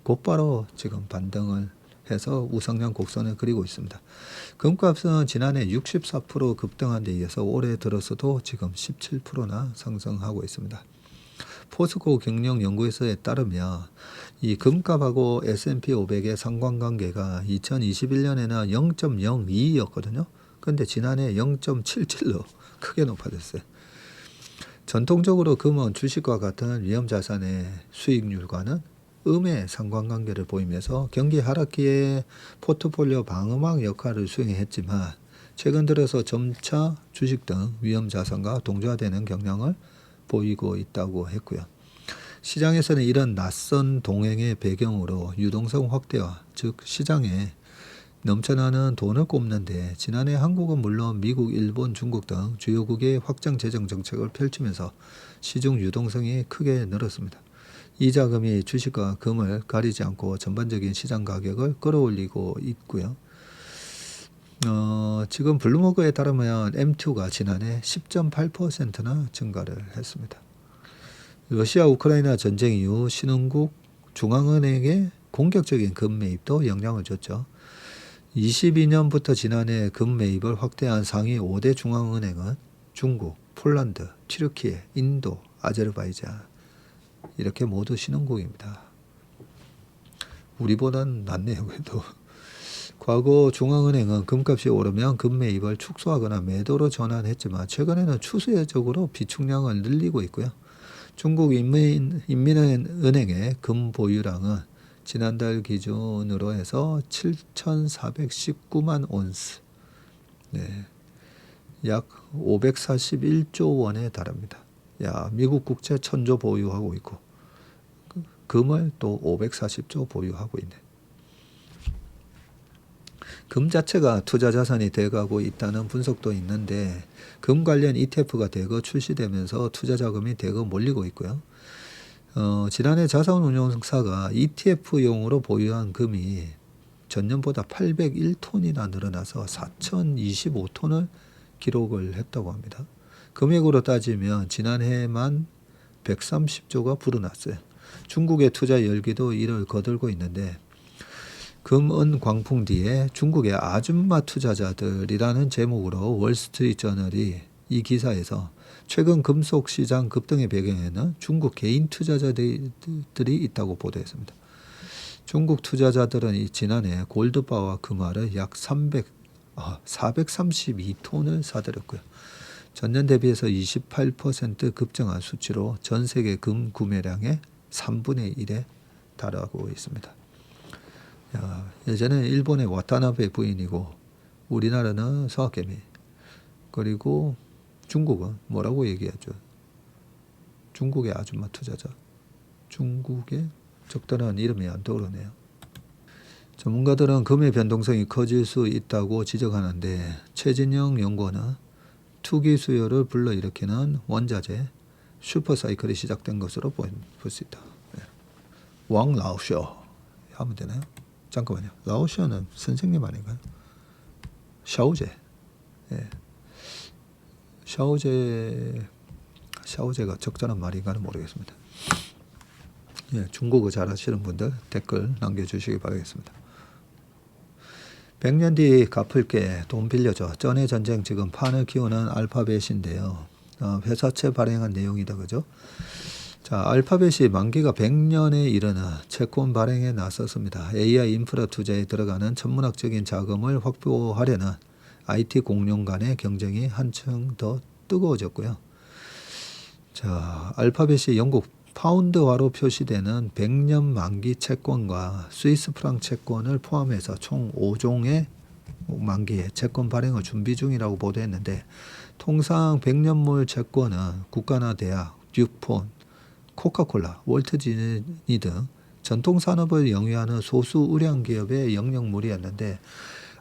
곧바로 지금 반등을 해서 우상향 곡선을 그리고 있습니다. 금값은 지난해 64% 급등한 데 이어서 올해 들어서도 지금 17%나 상승하고 있습니다. 포스코 경영연구소에 따르면 이 금값하고 S&P 500의 상관관계가 2021년에는 0.02였거든요. 그런데 지난해 0.77로 크게 높아졌어요. 전통적으로 금은 주식과 같은 위험자산의 수익률과는 음의 상관관계를 보이면서 경기 하락기에 포트폴리오 방어막 역할을 수행했지만 최근 들어서 점차 주식 등 위험자산과 동조화되는 경향을 보이고 있다고 했고요. 시장에서는 이런 낯선 동행의 배경으로 유동성 확대와 즉 시장에 넘쳐나는 돈을 꼽는데 지난해 한국은 물론 미국, 일본, 중국 등 주요국의 확장 재정 정책을 펼치면서 시중 유동성이 크게 늘었습니다. 이 자금이 주식과 금을 가리지 않고 전반적인 시장 가격을 끌어올리고 있고요. 지금 블룸버그에 따르면 M2가 지난해 10.8%나 증가를 했습니다. 러시아 우크라이나 전쟁 이후 신흥국 중앙은행의 공격적인 금 매입도 영향을 줬죠. 22년부터 지난해 금 매입을 확대한 상위 5대 중앙은행은 중국, 폴란드, 튀르키예, 인도, 아제르바이잔 이렇게 모두 신흥국입니다. 우리보다는 낫네요. 그래도 과거 중앙은행은 금값이 오르면 금 매입을 축소하거나 매도로 전환했지만 최근에는 추세적으로 비축량을 늘리고 있고요. 중국 인민은행의 금 보유량은 지난달 기준으로 해서 7,419만 온스, 약 541조 원에 달합니다. 미국 국채 1,000조 보유하고 있고 금을 또 540조 보유하고 있네. 금 자체가 투자 자산이 돼가고 있다는 분석도 있는데 금 관련 ETF가 대거 출시되면서 투자 자금이 대거 몰리고 있고요. 지난해 자산운용사가 ETF용으로 보유한 금이 전년보다 801톤이나 늘어나서 4025톤을 기록을 했다고 합니다. 금액으로 따지면 지난해만 130조가 불어났어요. 중국의 투자 열기도 이를 거들고 있는데 금은 광풍 뒤에 중국의 아줌마 투자자들이라는 제목으로 월스트리트저널이 이 기사에서 최근 금속 시장 급등의 배경에는 중국 개인 투자자들이 있다고 보도했습니다. 중국 투자자들은 지난해 골드바와 금화를 약 432톤을 사들였고요. 전년 대비해서 28% 급증한 수치로 전 세계 금 구매량의 3분의 1에 달하고 있습니다. 예전에 일본의 와타나베 부인이고 우리나라는 서학개미, 그리고 중국은 뭐라고 얘기하죠? 중국의 아줌마 투자자. 중국의 적절한 이름이 안 떠오르네요. 전문가들은 금의 변동성이 커질 수 있다고 지적하는데 최진영 연구원은 투기 수요를 불러일으키는 원자재 슈퍼사이클이 시작된 것으로 볼 수 있다. 왕 라오쇼 하면 되나요? 잠깐만요. 라오쇼는 선생님 아닌가요? 샤오제. 예. 샤오제가 적절한 말인가는 모르겠습니다. 예, 중국어 잘하시는 분들 댓글 남겨주시기 바라겠습니다. 100년 뒤 갚을게, 돈 빌려줘. 전의 전쟁 지금 판을 키우는 알파벳인데요. 회사채 발행한 내용이다, 그죠? 자, 알파벳이 만기가 100년에 이르는 채권 발행에 나섰습니다. AI 인프라 투자에 들어가는 천문학적인 자금을 확보하려는 IT 공룡 간의 경쟁이 한층 더 뜨거워졌고요. 자, 알파벳이 영국 파운드화로 표시되는 100년 만기 채권과 스위스 프랑 채권을 포함해서 총 5종의 만기의 채권 발행을 준비 중이라고 보도했는데, 통상 100년물 채권은 국가나 대학, 듀폰, 코카콜라, 월트 디즈니 등 전통 산업을 영위하는 소수 우량 기업의 영역물이었는데,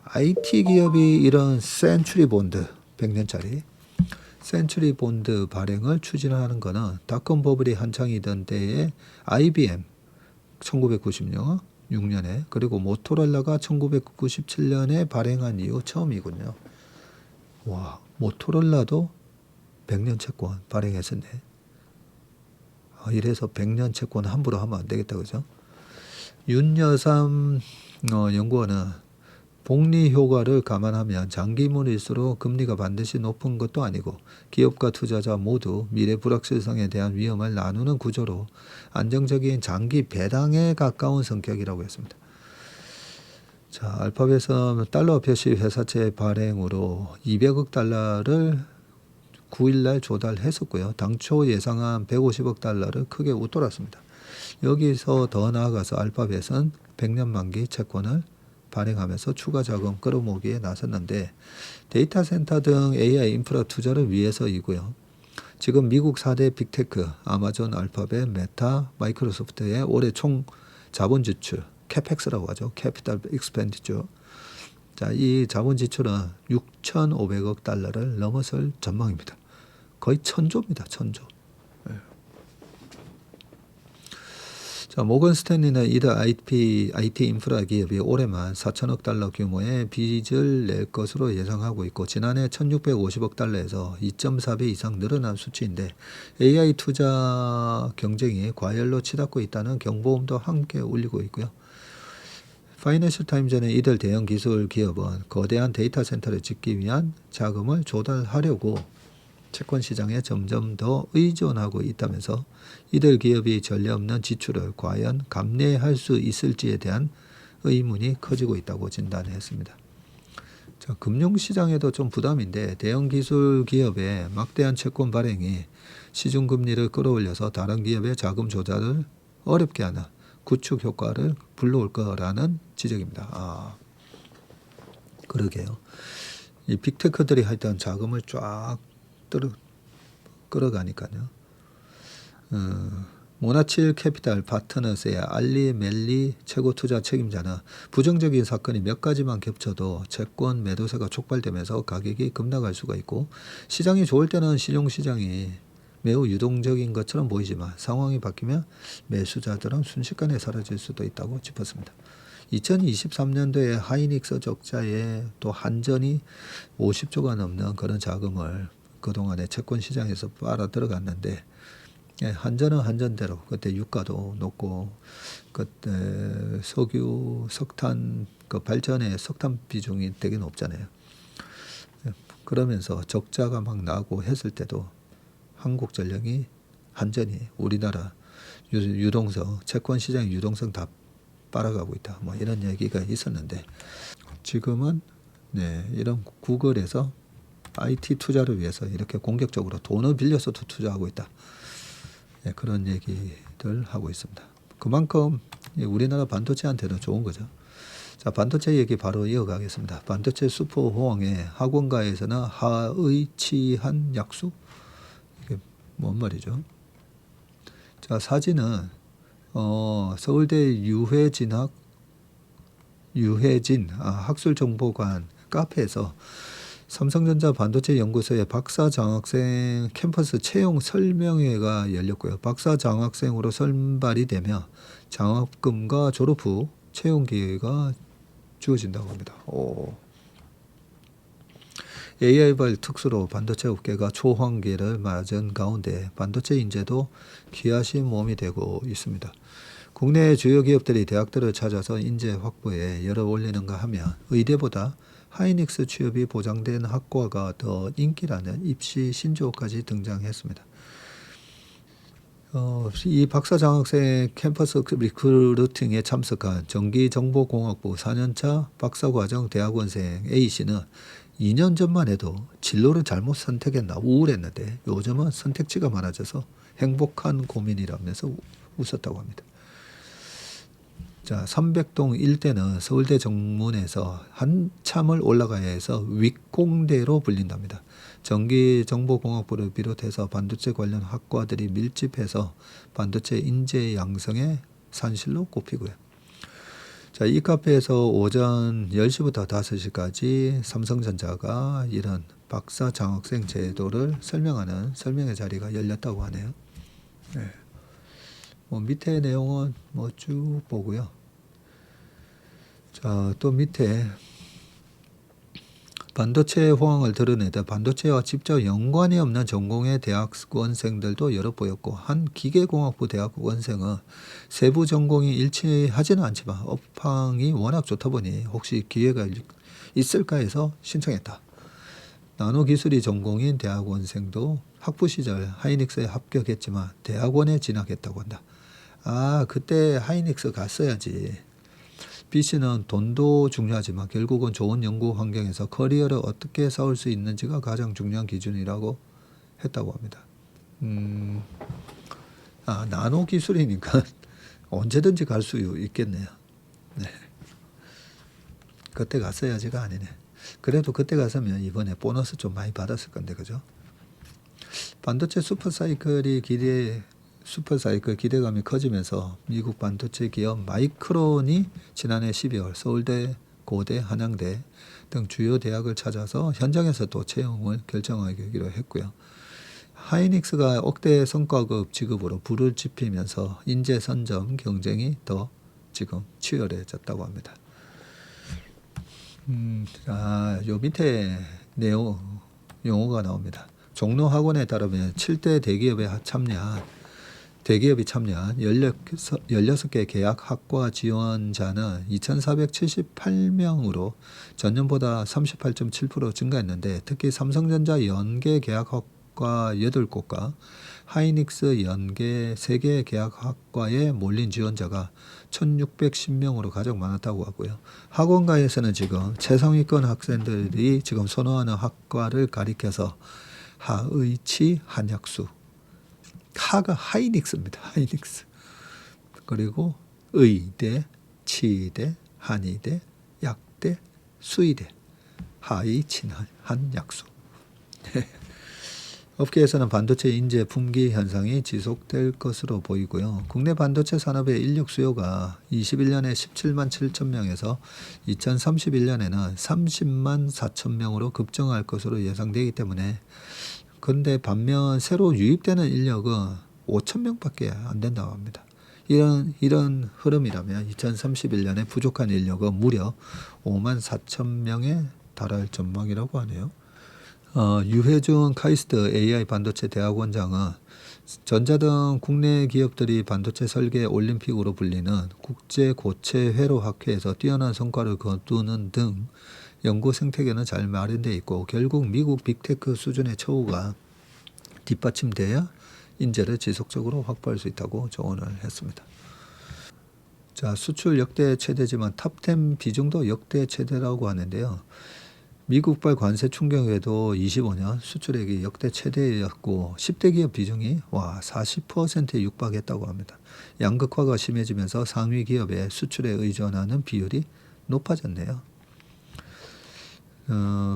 IT 기업이 이런 센츄리 본드 100년짜리 센츄리 본드 발행을 추진하는 것은 닷컴 버블이 한창이던 때에 IBM 1996년에 그리고 모토로라가 1997년에 발행한 이후 처음이군요. 와, 모토로라도 100년 채권 발행했었네. 이래서 100년 채권 함부로 하면 안 되겠다, 그죠? 윤여삼 연구원은 복리 효과를 감안하면 장기물일수록 금리가 반드시 높은 것도 아니고 기업과 투자자 모두 미래 불확실성에 대한 위험을 나누는 구조로 안정적인 장기 배당에 가까운 성격이라고 했습니다. 자, 알파벳은 달러 표시 회사채 발행으로 200억 달러를 9일날 조달했었고요. 당초 예상한 150억 달러를 크게 웃돌았습니다. 여기서 더 나아가서 알파벳은 100년 만기 채권을 발행하면서 추가 자금 끌어모으기에 나섰는데, 데이터 센터 등 AI 인프라 투자를 위해서이고요. 지금 미국 4대 빅테크 아마존, 알파벳, 메타, 마이크로소프트의 올해 총 자본 지출 캐펙스라고 하죠. 캐피탈 익스펜디처. 자, 이 자본 지출은 6,500억 달러를 넘어설 전망입니다. 거의 1,000조입니다. 1,000조. 자, 모건 스탠리는 이들 IT 인프라 기업이 올해만 4천억 달러 규모의 빚을 낼 것으로 예상하고 있고, 지난해 1,650억 달러에서 2.4배 이상 늘어난 수치인데, AI 투자 경쟁이 과열로 치닫고 있다는 경보음도 함께 울리고 있고요. 파이낸셜 타임즈는 이들 대형 기술 기업은 거대한 데이터 센터를 짓기 위한 자금을 조달하려고 채권 시장에 점점 더 의존하고 있다면서 이들 기업이 전례 없는 지출을 과연 감내할 수 있을지에 대한 의문이 커지고 있다고 진단했습니다. 자, 금융시장에도 좀 부담인데, 대형 기술 기업의 막대한 채권 발행이 시중금리를 끌어올려서 다른 기업의 자금 조달을 어렵게 하는 구축 효과를 불러올 거라는 지적입니다. 그러게요. 이 빅테크들이 하여튼 자금을 쫙 끌어가니까요. 모나칠 캐피탈 파트너스의 알리 멜리 최고 투자 책임자는 부정적인 사건이 몇 가지만 겹쳐도 채권 매도세가 촉발되면서 가격이 급락할 수가 있고, 시장이 좋을 때는 신용시장이 매우 유동적인 것처럼 보이지만 상황이 바뀌면 매수자들은 순식간에 사라질 수도 있다고 짚었습니다. 2023년도에 하이닉스 적자에 또 한전이 50조가 넘는 그런 자금을 그동안에 채권 시장에서 빨아 들어갔는데, 한전은 한전대로 그때 유가도 높고 그때 석유, 석탄 그 발전에 석탄 비중이 되게 높잖아요. 그러면서 적자가 막 나고 했을 때도 한국전력이 한전이 우리나라 유동성 채권 시장 유동성 다 빨아가고 있다. 뭐 이런 얘기가 있었는데 지금은 이런 구글에서 IT 투자를 위해서 이렇게 공격적으로 돈을 빌려서도 투자하고 있다. 그런 얘기들 하고 있습니다. 그만큼 우리나라 반도체한테는 좋은 거죠. 자, 반도체 얘기 바로 이어가겠습니다. 반도체 슈퍼 호황에 학원가에서는 하의치한 약수? 이게 뭔 말이죠? 자, 사진은 서울대 유해진 학술정보관 카페에서 삼성전자 반도체 연구소의 박사 장학생 캠퍼스 채용 설명회가 열렸고요. 박사 장학생으로 선발이 되면 장학금과 졸업 후 채용 기회가 주어진다고 합니다. AI발 특수로 반도체 업계가 초황기를 맞은 가운데 반도체 인재도 귀하신 몸이 되고 있습니다. 국내 주요 기업들이 대학들을 찾아서 인재 확보에 열을 올리는가 하면 의대보다 하이닉스 취업이 보장된 학과가 더 인기라는 입시 신조어까지 등장했습니다. 이 박사 장학생 캠퍼스 리크루팅에 참석한 전기정보공학부 4년차 박사과정 대학원생 A씨는 2년 전만 해도 진로를 잘못 선택했나 우울했는데 요즘은 선택지가 많아져서 행복한 고민이라면서 웃었다고 합니다. 자, 300동 일대는 서울대 정문에서 한참을 올라가야 해서 윗공대로 불린답니다. 전기정보공학부를 비롯해서 반도체 관련 학과들이 밀집해서 반도체 인재 양성의 산실로 꼽히고요. 자, 이 카페에서 오전 10시부터 5시까지 삼성전자가 이런 박사 장학생 제도를 설명하는 설명회 자리가 열렸다고 하네요. 밑에 내용은 쭉 보고요. 자, 또 밑에 반도체 호황을 드러내다 반도체와 직접 연관이 없는 전공의 대학원생들도 여러 보였고 한 기계공학부 대학원생은 세부 전공이 일치하지는 않지만 업황이 워낙 좋다 보니 혹시 기회가 있을까 해서 신청했다. 나노기술이 전공인 대학원생도 학부 시절 하이닉스에 합격했지만 대학원에 진학했다고 한다. 그때 하이닉스 갔어야지. B씨는 돈도 중요하지만 결국은 좋은 연구 환경에서 커리어를 어떻게 쌓을 수 있는지가 가장 중요한 기준이라고 했다고 합니다. 나노 기술이니까 언제든지 갈 수 있겠네요. 그때 갔어야지가 아니네. 그래도 그때 갔으면 이번에 보너스 좀 많이 받았을 건데, 그죠? 반도체 슈퍼사이클 기대감이 커지면서 미국 반도체 기업 마이크론이 지난해 12월 서울대, 고대, 한양대 등 주요 대학을 찾아서 현장에서 또 채용을 결정하기로 했고요. 하이닉스가 억대 성과급 지급으로 불을 지피면서 인재 선점 경쟁이 더 지금 치열해졌다고 합니다. 요 밑에 용어가 나옵니다. 종로학원에 따르면 7대 대기업이 참여한 16개 계약 학과 지원자는 2,478명으로 전년보다 38.7% 증가했는데 특히 삼성전자 연계 계약학과 8곳과 하이닉스 연계 3개 계약학과에 몰린 지원자가 1,610명으로 가장 많았다고 하고요. 학원가에서는 지금 최상위권 학생들이 지금 선호하는 학과를 가리켜서 하의치 한약수 하가 하이닉스입니다. 하이닉스. 그리고 의대, 치대, 한의대, 약대, 수의대, 하이치 한약수. 업계에서는 반도체 인재 품귀 현상이 지속될 것으로 보이고요. 국내 반도체 산업의 인력 수요가 21년에 17만 7천 명에서 2031년에는 30만 4천 명으로 급증할 것으로 예상되기 때문에 그런데 반면 새로 유입되는 인력은 5,000명밖에 안 된다고 합니다. 이런 흐름이라면 2031년에 부족한 인력은 무려 54,000명에 달할 전망이라고 하네요. 유해준 카이스트 AI 반도체 대학원장은 전자등 국내 기업들이 반도체 설계 올림픽으로 불리는 국제 고체 회로 학회에서 뛰어난 성과를 거두는 등 연구 생태계는 잘 마련되어 있고 결국 미국 빅테크 수준의 처우가 뒷받침돼야 인재를 지속적으로 확보할 수 있다고 조언을 했습니다. 자, 수출 역대 최대지만 탑10 비중도 역대 최대라고 하는데요. 미국발 관세 충격에도 25년 수출액이 역대 최대였고 10대 기업 비중이 40%에 육박했다고 합니다. 양극화가 심해지면서 상위 기업의 수출에 의존하는 비율이 높아졌네요.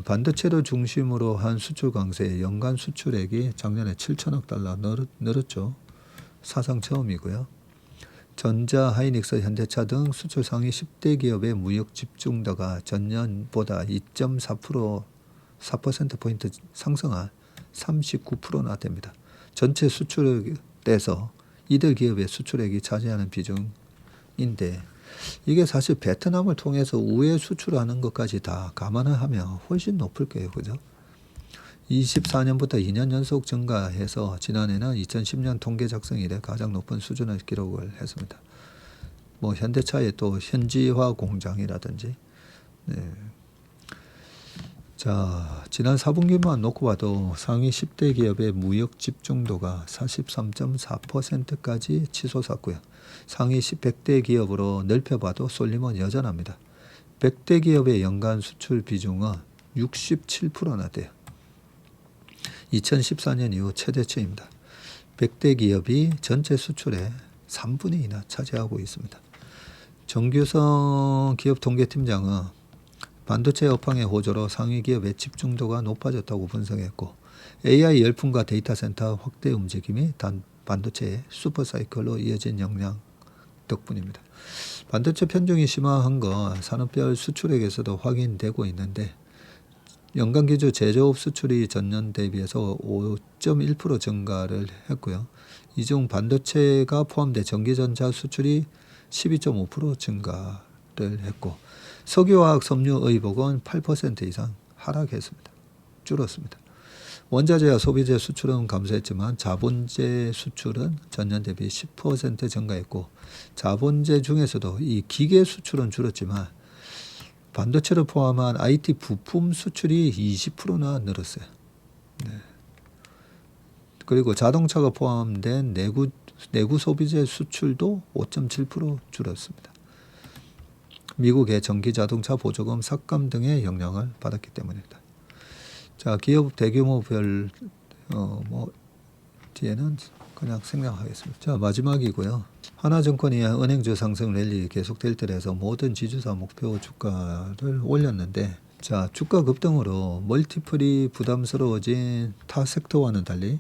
반도체를 중심으로 한 수출 강세에 연간 수출액이 작년에 7천억 달러 늘었죠. 사상 처음이고요. 전자, 하이닉스, 현대차 등 수출 상위 10대 기업의 무역 집중도가 전년보다 4%포인트 상승한 39%나 됩니다. 전체 수출액에서 이들 기업의 수출액이 차지하는 비중인데 이게 사실 베트남을 통해서 우회 수출하는 것까지 다 감안을 하면 훨씬 높을 거예요. 그죠? 24년부터 2년 연속 증가해서 지난해는 2010년 통계 작성 이래 가장 높은 수준을 기록을 했습니다. 뭐 현대차의 또 현지화 공장이라든지. 네. 자, 지난 4분기만 놓고 봐도 상위 10대 기업의 무역 집중도가 43.4%까지 치솟았고요. 상위 100대 기업으로 넓혀봐도 쏠림은 여전합니다. 100대 기업의 연간 수출 비중은 67%나 돼요. 2014년 이후 최대치입니다. 100대 기업이 전체 수출의 3분의 2나 차지하고 있습니다. 정규성 기업통계팀장은 반도체 업황의 호조로 상위 기업의 집중도가 높아졌다고 분석했고 AI 열풍과 데이터 센터 확대 움직임이 반도체의 슈퍼사이클로 이어진 영향 덕분입니다. 반도체 편중이 심화한 건 산업별 수출액에서도 확인되고 있는데 연간 기준 제조업 수출이 전년 대비해서 5.1% 증가를 했고요. 이 중 반도체가 포함된 전기전자 수출이 12.5% 증가를 했고 석유화학 섬유 의복은 8% 이상 하락했습니다. 줄었습니다. 원자재와 소비재 수출은 감소했지만 자본재 수출은 전년 대비 10% 증가했고 자본재 중에서도 이 기계 수출은 줄었지만 반도체를 포함한 IT 부품 수출이 20%나 늘었어요. 네. 그리고 자동차가 포함된 내구 소비재 수출도 5.7% 줄었습니다. 미국의 전기 자동차 보조금 삭감 등의 영향을 받았기 때문입니다. 자, 기업 대규모별 뒤에는 그냥 생략하겠습니다. 자, 마지막이고요. 하나증권이 은행주 상승 랠리 계속될 때에서 모든 지주사 목표 주가를 올렸는데 자, 주가 급등으로 멀티플이 부담스러워진 타 섹터와는 달리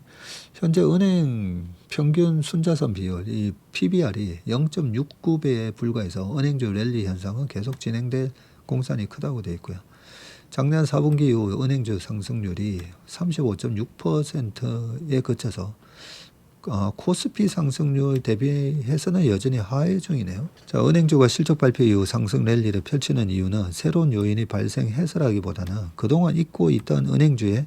현재 은행 평균 순자산 비율 이 PBR이 0.69배에 불과해서 은행주 랠리 현상은 계속 진행될 공산이 크다고 되어 있고요. 작년 4분기 이후 은행주 상승률이 35.6%에 그쳐서 코스피 상승률 대비해서는 여전히 하회 중이네요. 자, 은행주가 실적 발표 이후 상승 랠리를 펼치는 이유는 새로운 요인이 발생해서라기보다는 그동안 잊고 있던 은행주의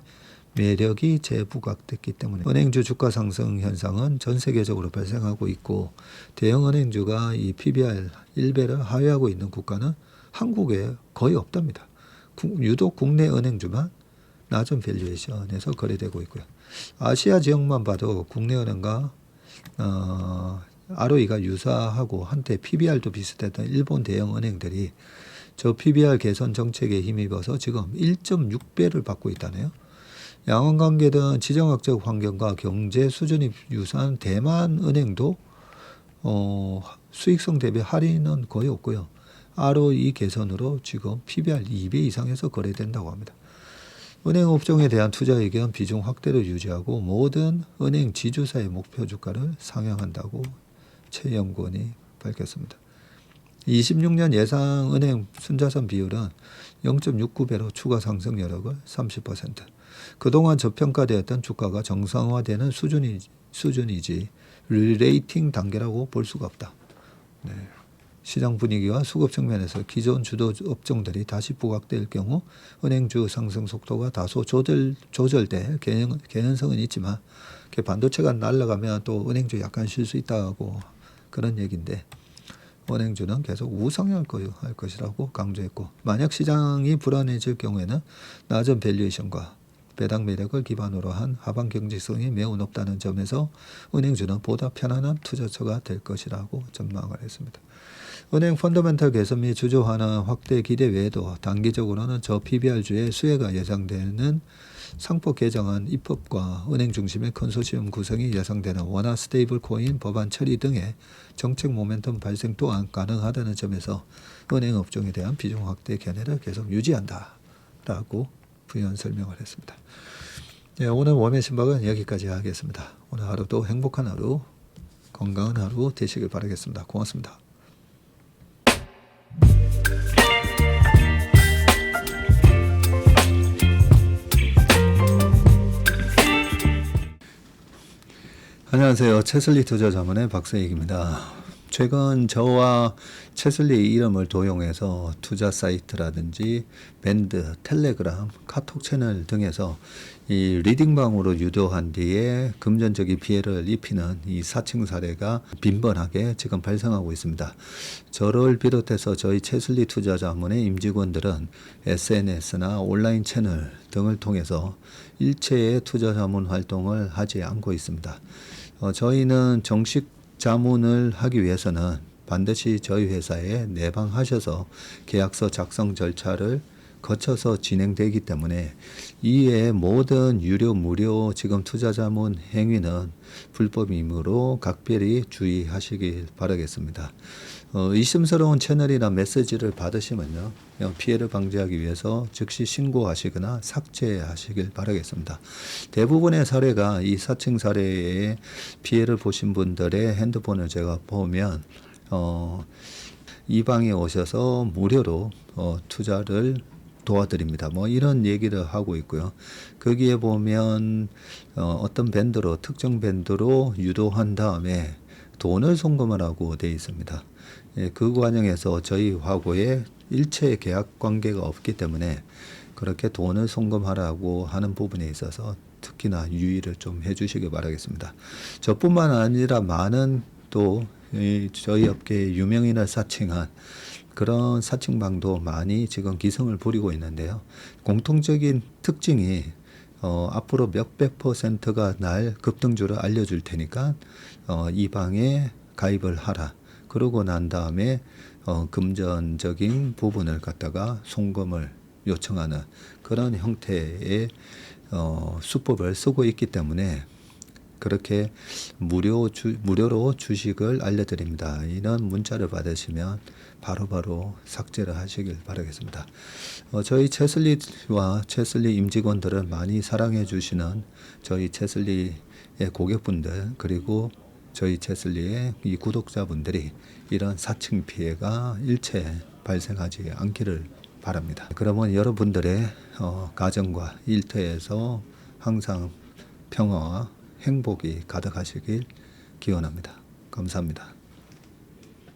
매력이 재부각됐기 때문에 은행주 주가 상승 현상은 전 세계적으로 발생하고 있고 대형 은행주가 이 PBR 1배를 하회하고 있는 국가는 한국에 거의 없답니다. 유독 국내 은행주만 낮은 밸류에이션에서 거래되고 있고요. 아시아 지역만 봐도 국내 은행과 ROE가 유사하고 한때 PBR도 비슷했던 일본 대형 은행들이 저 PBR 개선 정책에 힘입어서 지금 1.6배를 받고 있다네요. 양원관계든 지정학적 환경과 경제 수준이 유사한 대만 은행도 수익성 대비 할인은 거의 없고요. ROE 개선으로 지금 PBR 2배 이상에서 거래된다고 합니다. 은행 업종에 대한 투자 의견 비중 확대를 유지하고 모든 은행 지주사의 목표 주가를 상향한다고 최 연구원이 밝혔습니다. 26년 예상 은행 순자산 비율은 0.69배로 추가 상승 여력을 30%. 그동안 저평가되었던 주가가 정상화되는 수준이지 리레이팅 단계라고 볼 수가 없다. 네. 시장 분위기와 수급 측면에서 기존 주도 업종들이 다시 부각될 경우 은행주 상승 속도가 다소 조절될 개연성은 있지만 반도체가 날아가면 또 은행주 약간 쉴 수 있다고 그런 얘기인데, 은행주는 계속 우상향할 것이라고 강조했고, 만약 시장이 불안해질 경우에는 낮은 밸류에이션과 배당 매력을 기반으로 한 하방 경제성이 매우 높다는 점에서 은행주는 보다 편안한 투자처가 될 것이라고 전망을 했습니다. 은행 펀더멘털 개선 및 주주 환원 확대 기대 외에도 단기적으로는 저 PBR주의 수혜가 예상되는 상법 개정안 입법과 은행 중심의 컨소시엄 구성이 예상되는 원화 스테이블 코인 법안 처리 등의 정책 모멘텀 발생 또한 가능하다는 점에서 은행 업종에 대한 비중 확대 견해를 계속 유지한다라고 부연 설명을 했습니다. 네, 오늘 웜의 신박은 여기까지 하겠습니다. 오늘 하루도 행복한 하루, 건강한 하루 되시길 바라겠습니다. 고맙습니다. 안녕하세요. 채슬리 투자자문의 박세익입니다. 최근 저와 채슬리 이름을 도용해서 투자 사이트라든지 밴드, 텔레그램, 카톡 채널 등에서 이 리딩방으로 유도한 뒤에 금전적인 피해를 입히는 이 사칭 사례가 빈번하게 지금 발생하고 있습니다. 저를 비롯해서 저희 채슬리 투자자문의 임직원들은 SNS나 온라인 채널 등을 통해서 일체의 투자자문 활동을 하지 않고 있습니다. 저희는 정식 자문을 하기 위해서는 반드시 저희 회사에 내방하셔서 계약서 작성 절차를 거쳐서 진행되기 때문에 이에 모든 유료 무료 지금 투자자문 행위는 불법이므로 각별히 주의하시길 바라겠습니다. 의심스러운 채널이나 메시지를 받으시면요, 피해를 방지하기 위해서 즉시 신고하시거나 삭제하시길 바라겠습니다. 대부분의 사례가 이 사칭 사례에 피해를 보신 분들의 핸드폰을 제가 보면 이 방에 오셔서 무료로 투자를 도와드립니다. 뭐 이런 얘기를 하고 있고요. 거기에 보면 어떤 밴드로 특정 밴드로 유도한 다음에 돈을 송금하라고 되어 있습니다. 그 과정에서 저희 하고의 일체 계약 관계가 없기 때문에 그렇게 돈을 송금하라고 하는 부분에 있어서 특히나 유의를 좀 해주시기 바라겠습니다. 저뿐만 아니라 많은 또 저희 업계의 유명인을 사칭한 그런 사칭방도 많이 지금 기승을 부리고 있는데요. 공통적인 특징이 앞으로 몇백 %가 날 급등주를 알려줄 테니까 이 방에 가입을 하라. 그러고 난 다음에 금전적인 부분을 갖다가 송금을 요청하는 그런 형태의 수법을 쓰고 있기 때문에 그렇게 무료로 주식을 알려드립니다. 이런 문자를 받으시면 바로바로 삭제를 하시길 바라겠습니다. 저희 채슬리와 채슬리 임직원들을 많이 사랑해 주시는 저희 채슬리의 고객분들, 그리고 저희 채슬리의 이 구독자분들이 이런 사칭 피해가 일체 발생하지 않기를 바랍니다. 그러면 여러분들의 가정과 일터에서 항상 평화와 행복이 가득하시길 기원합니다. 감사합니다.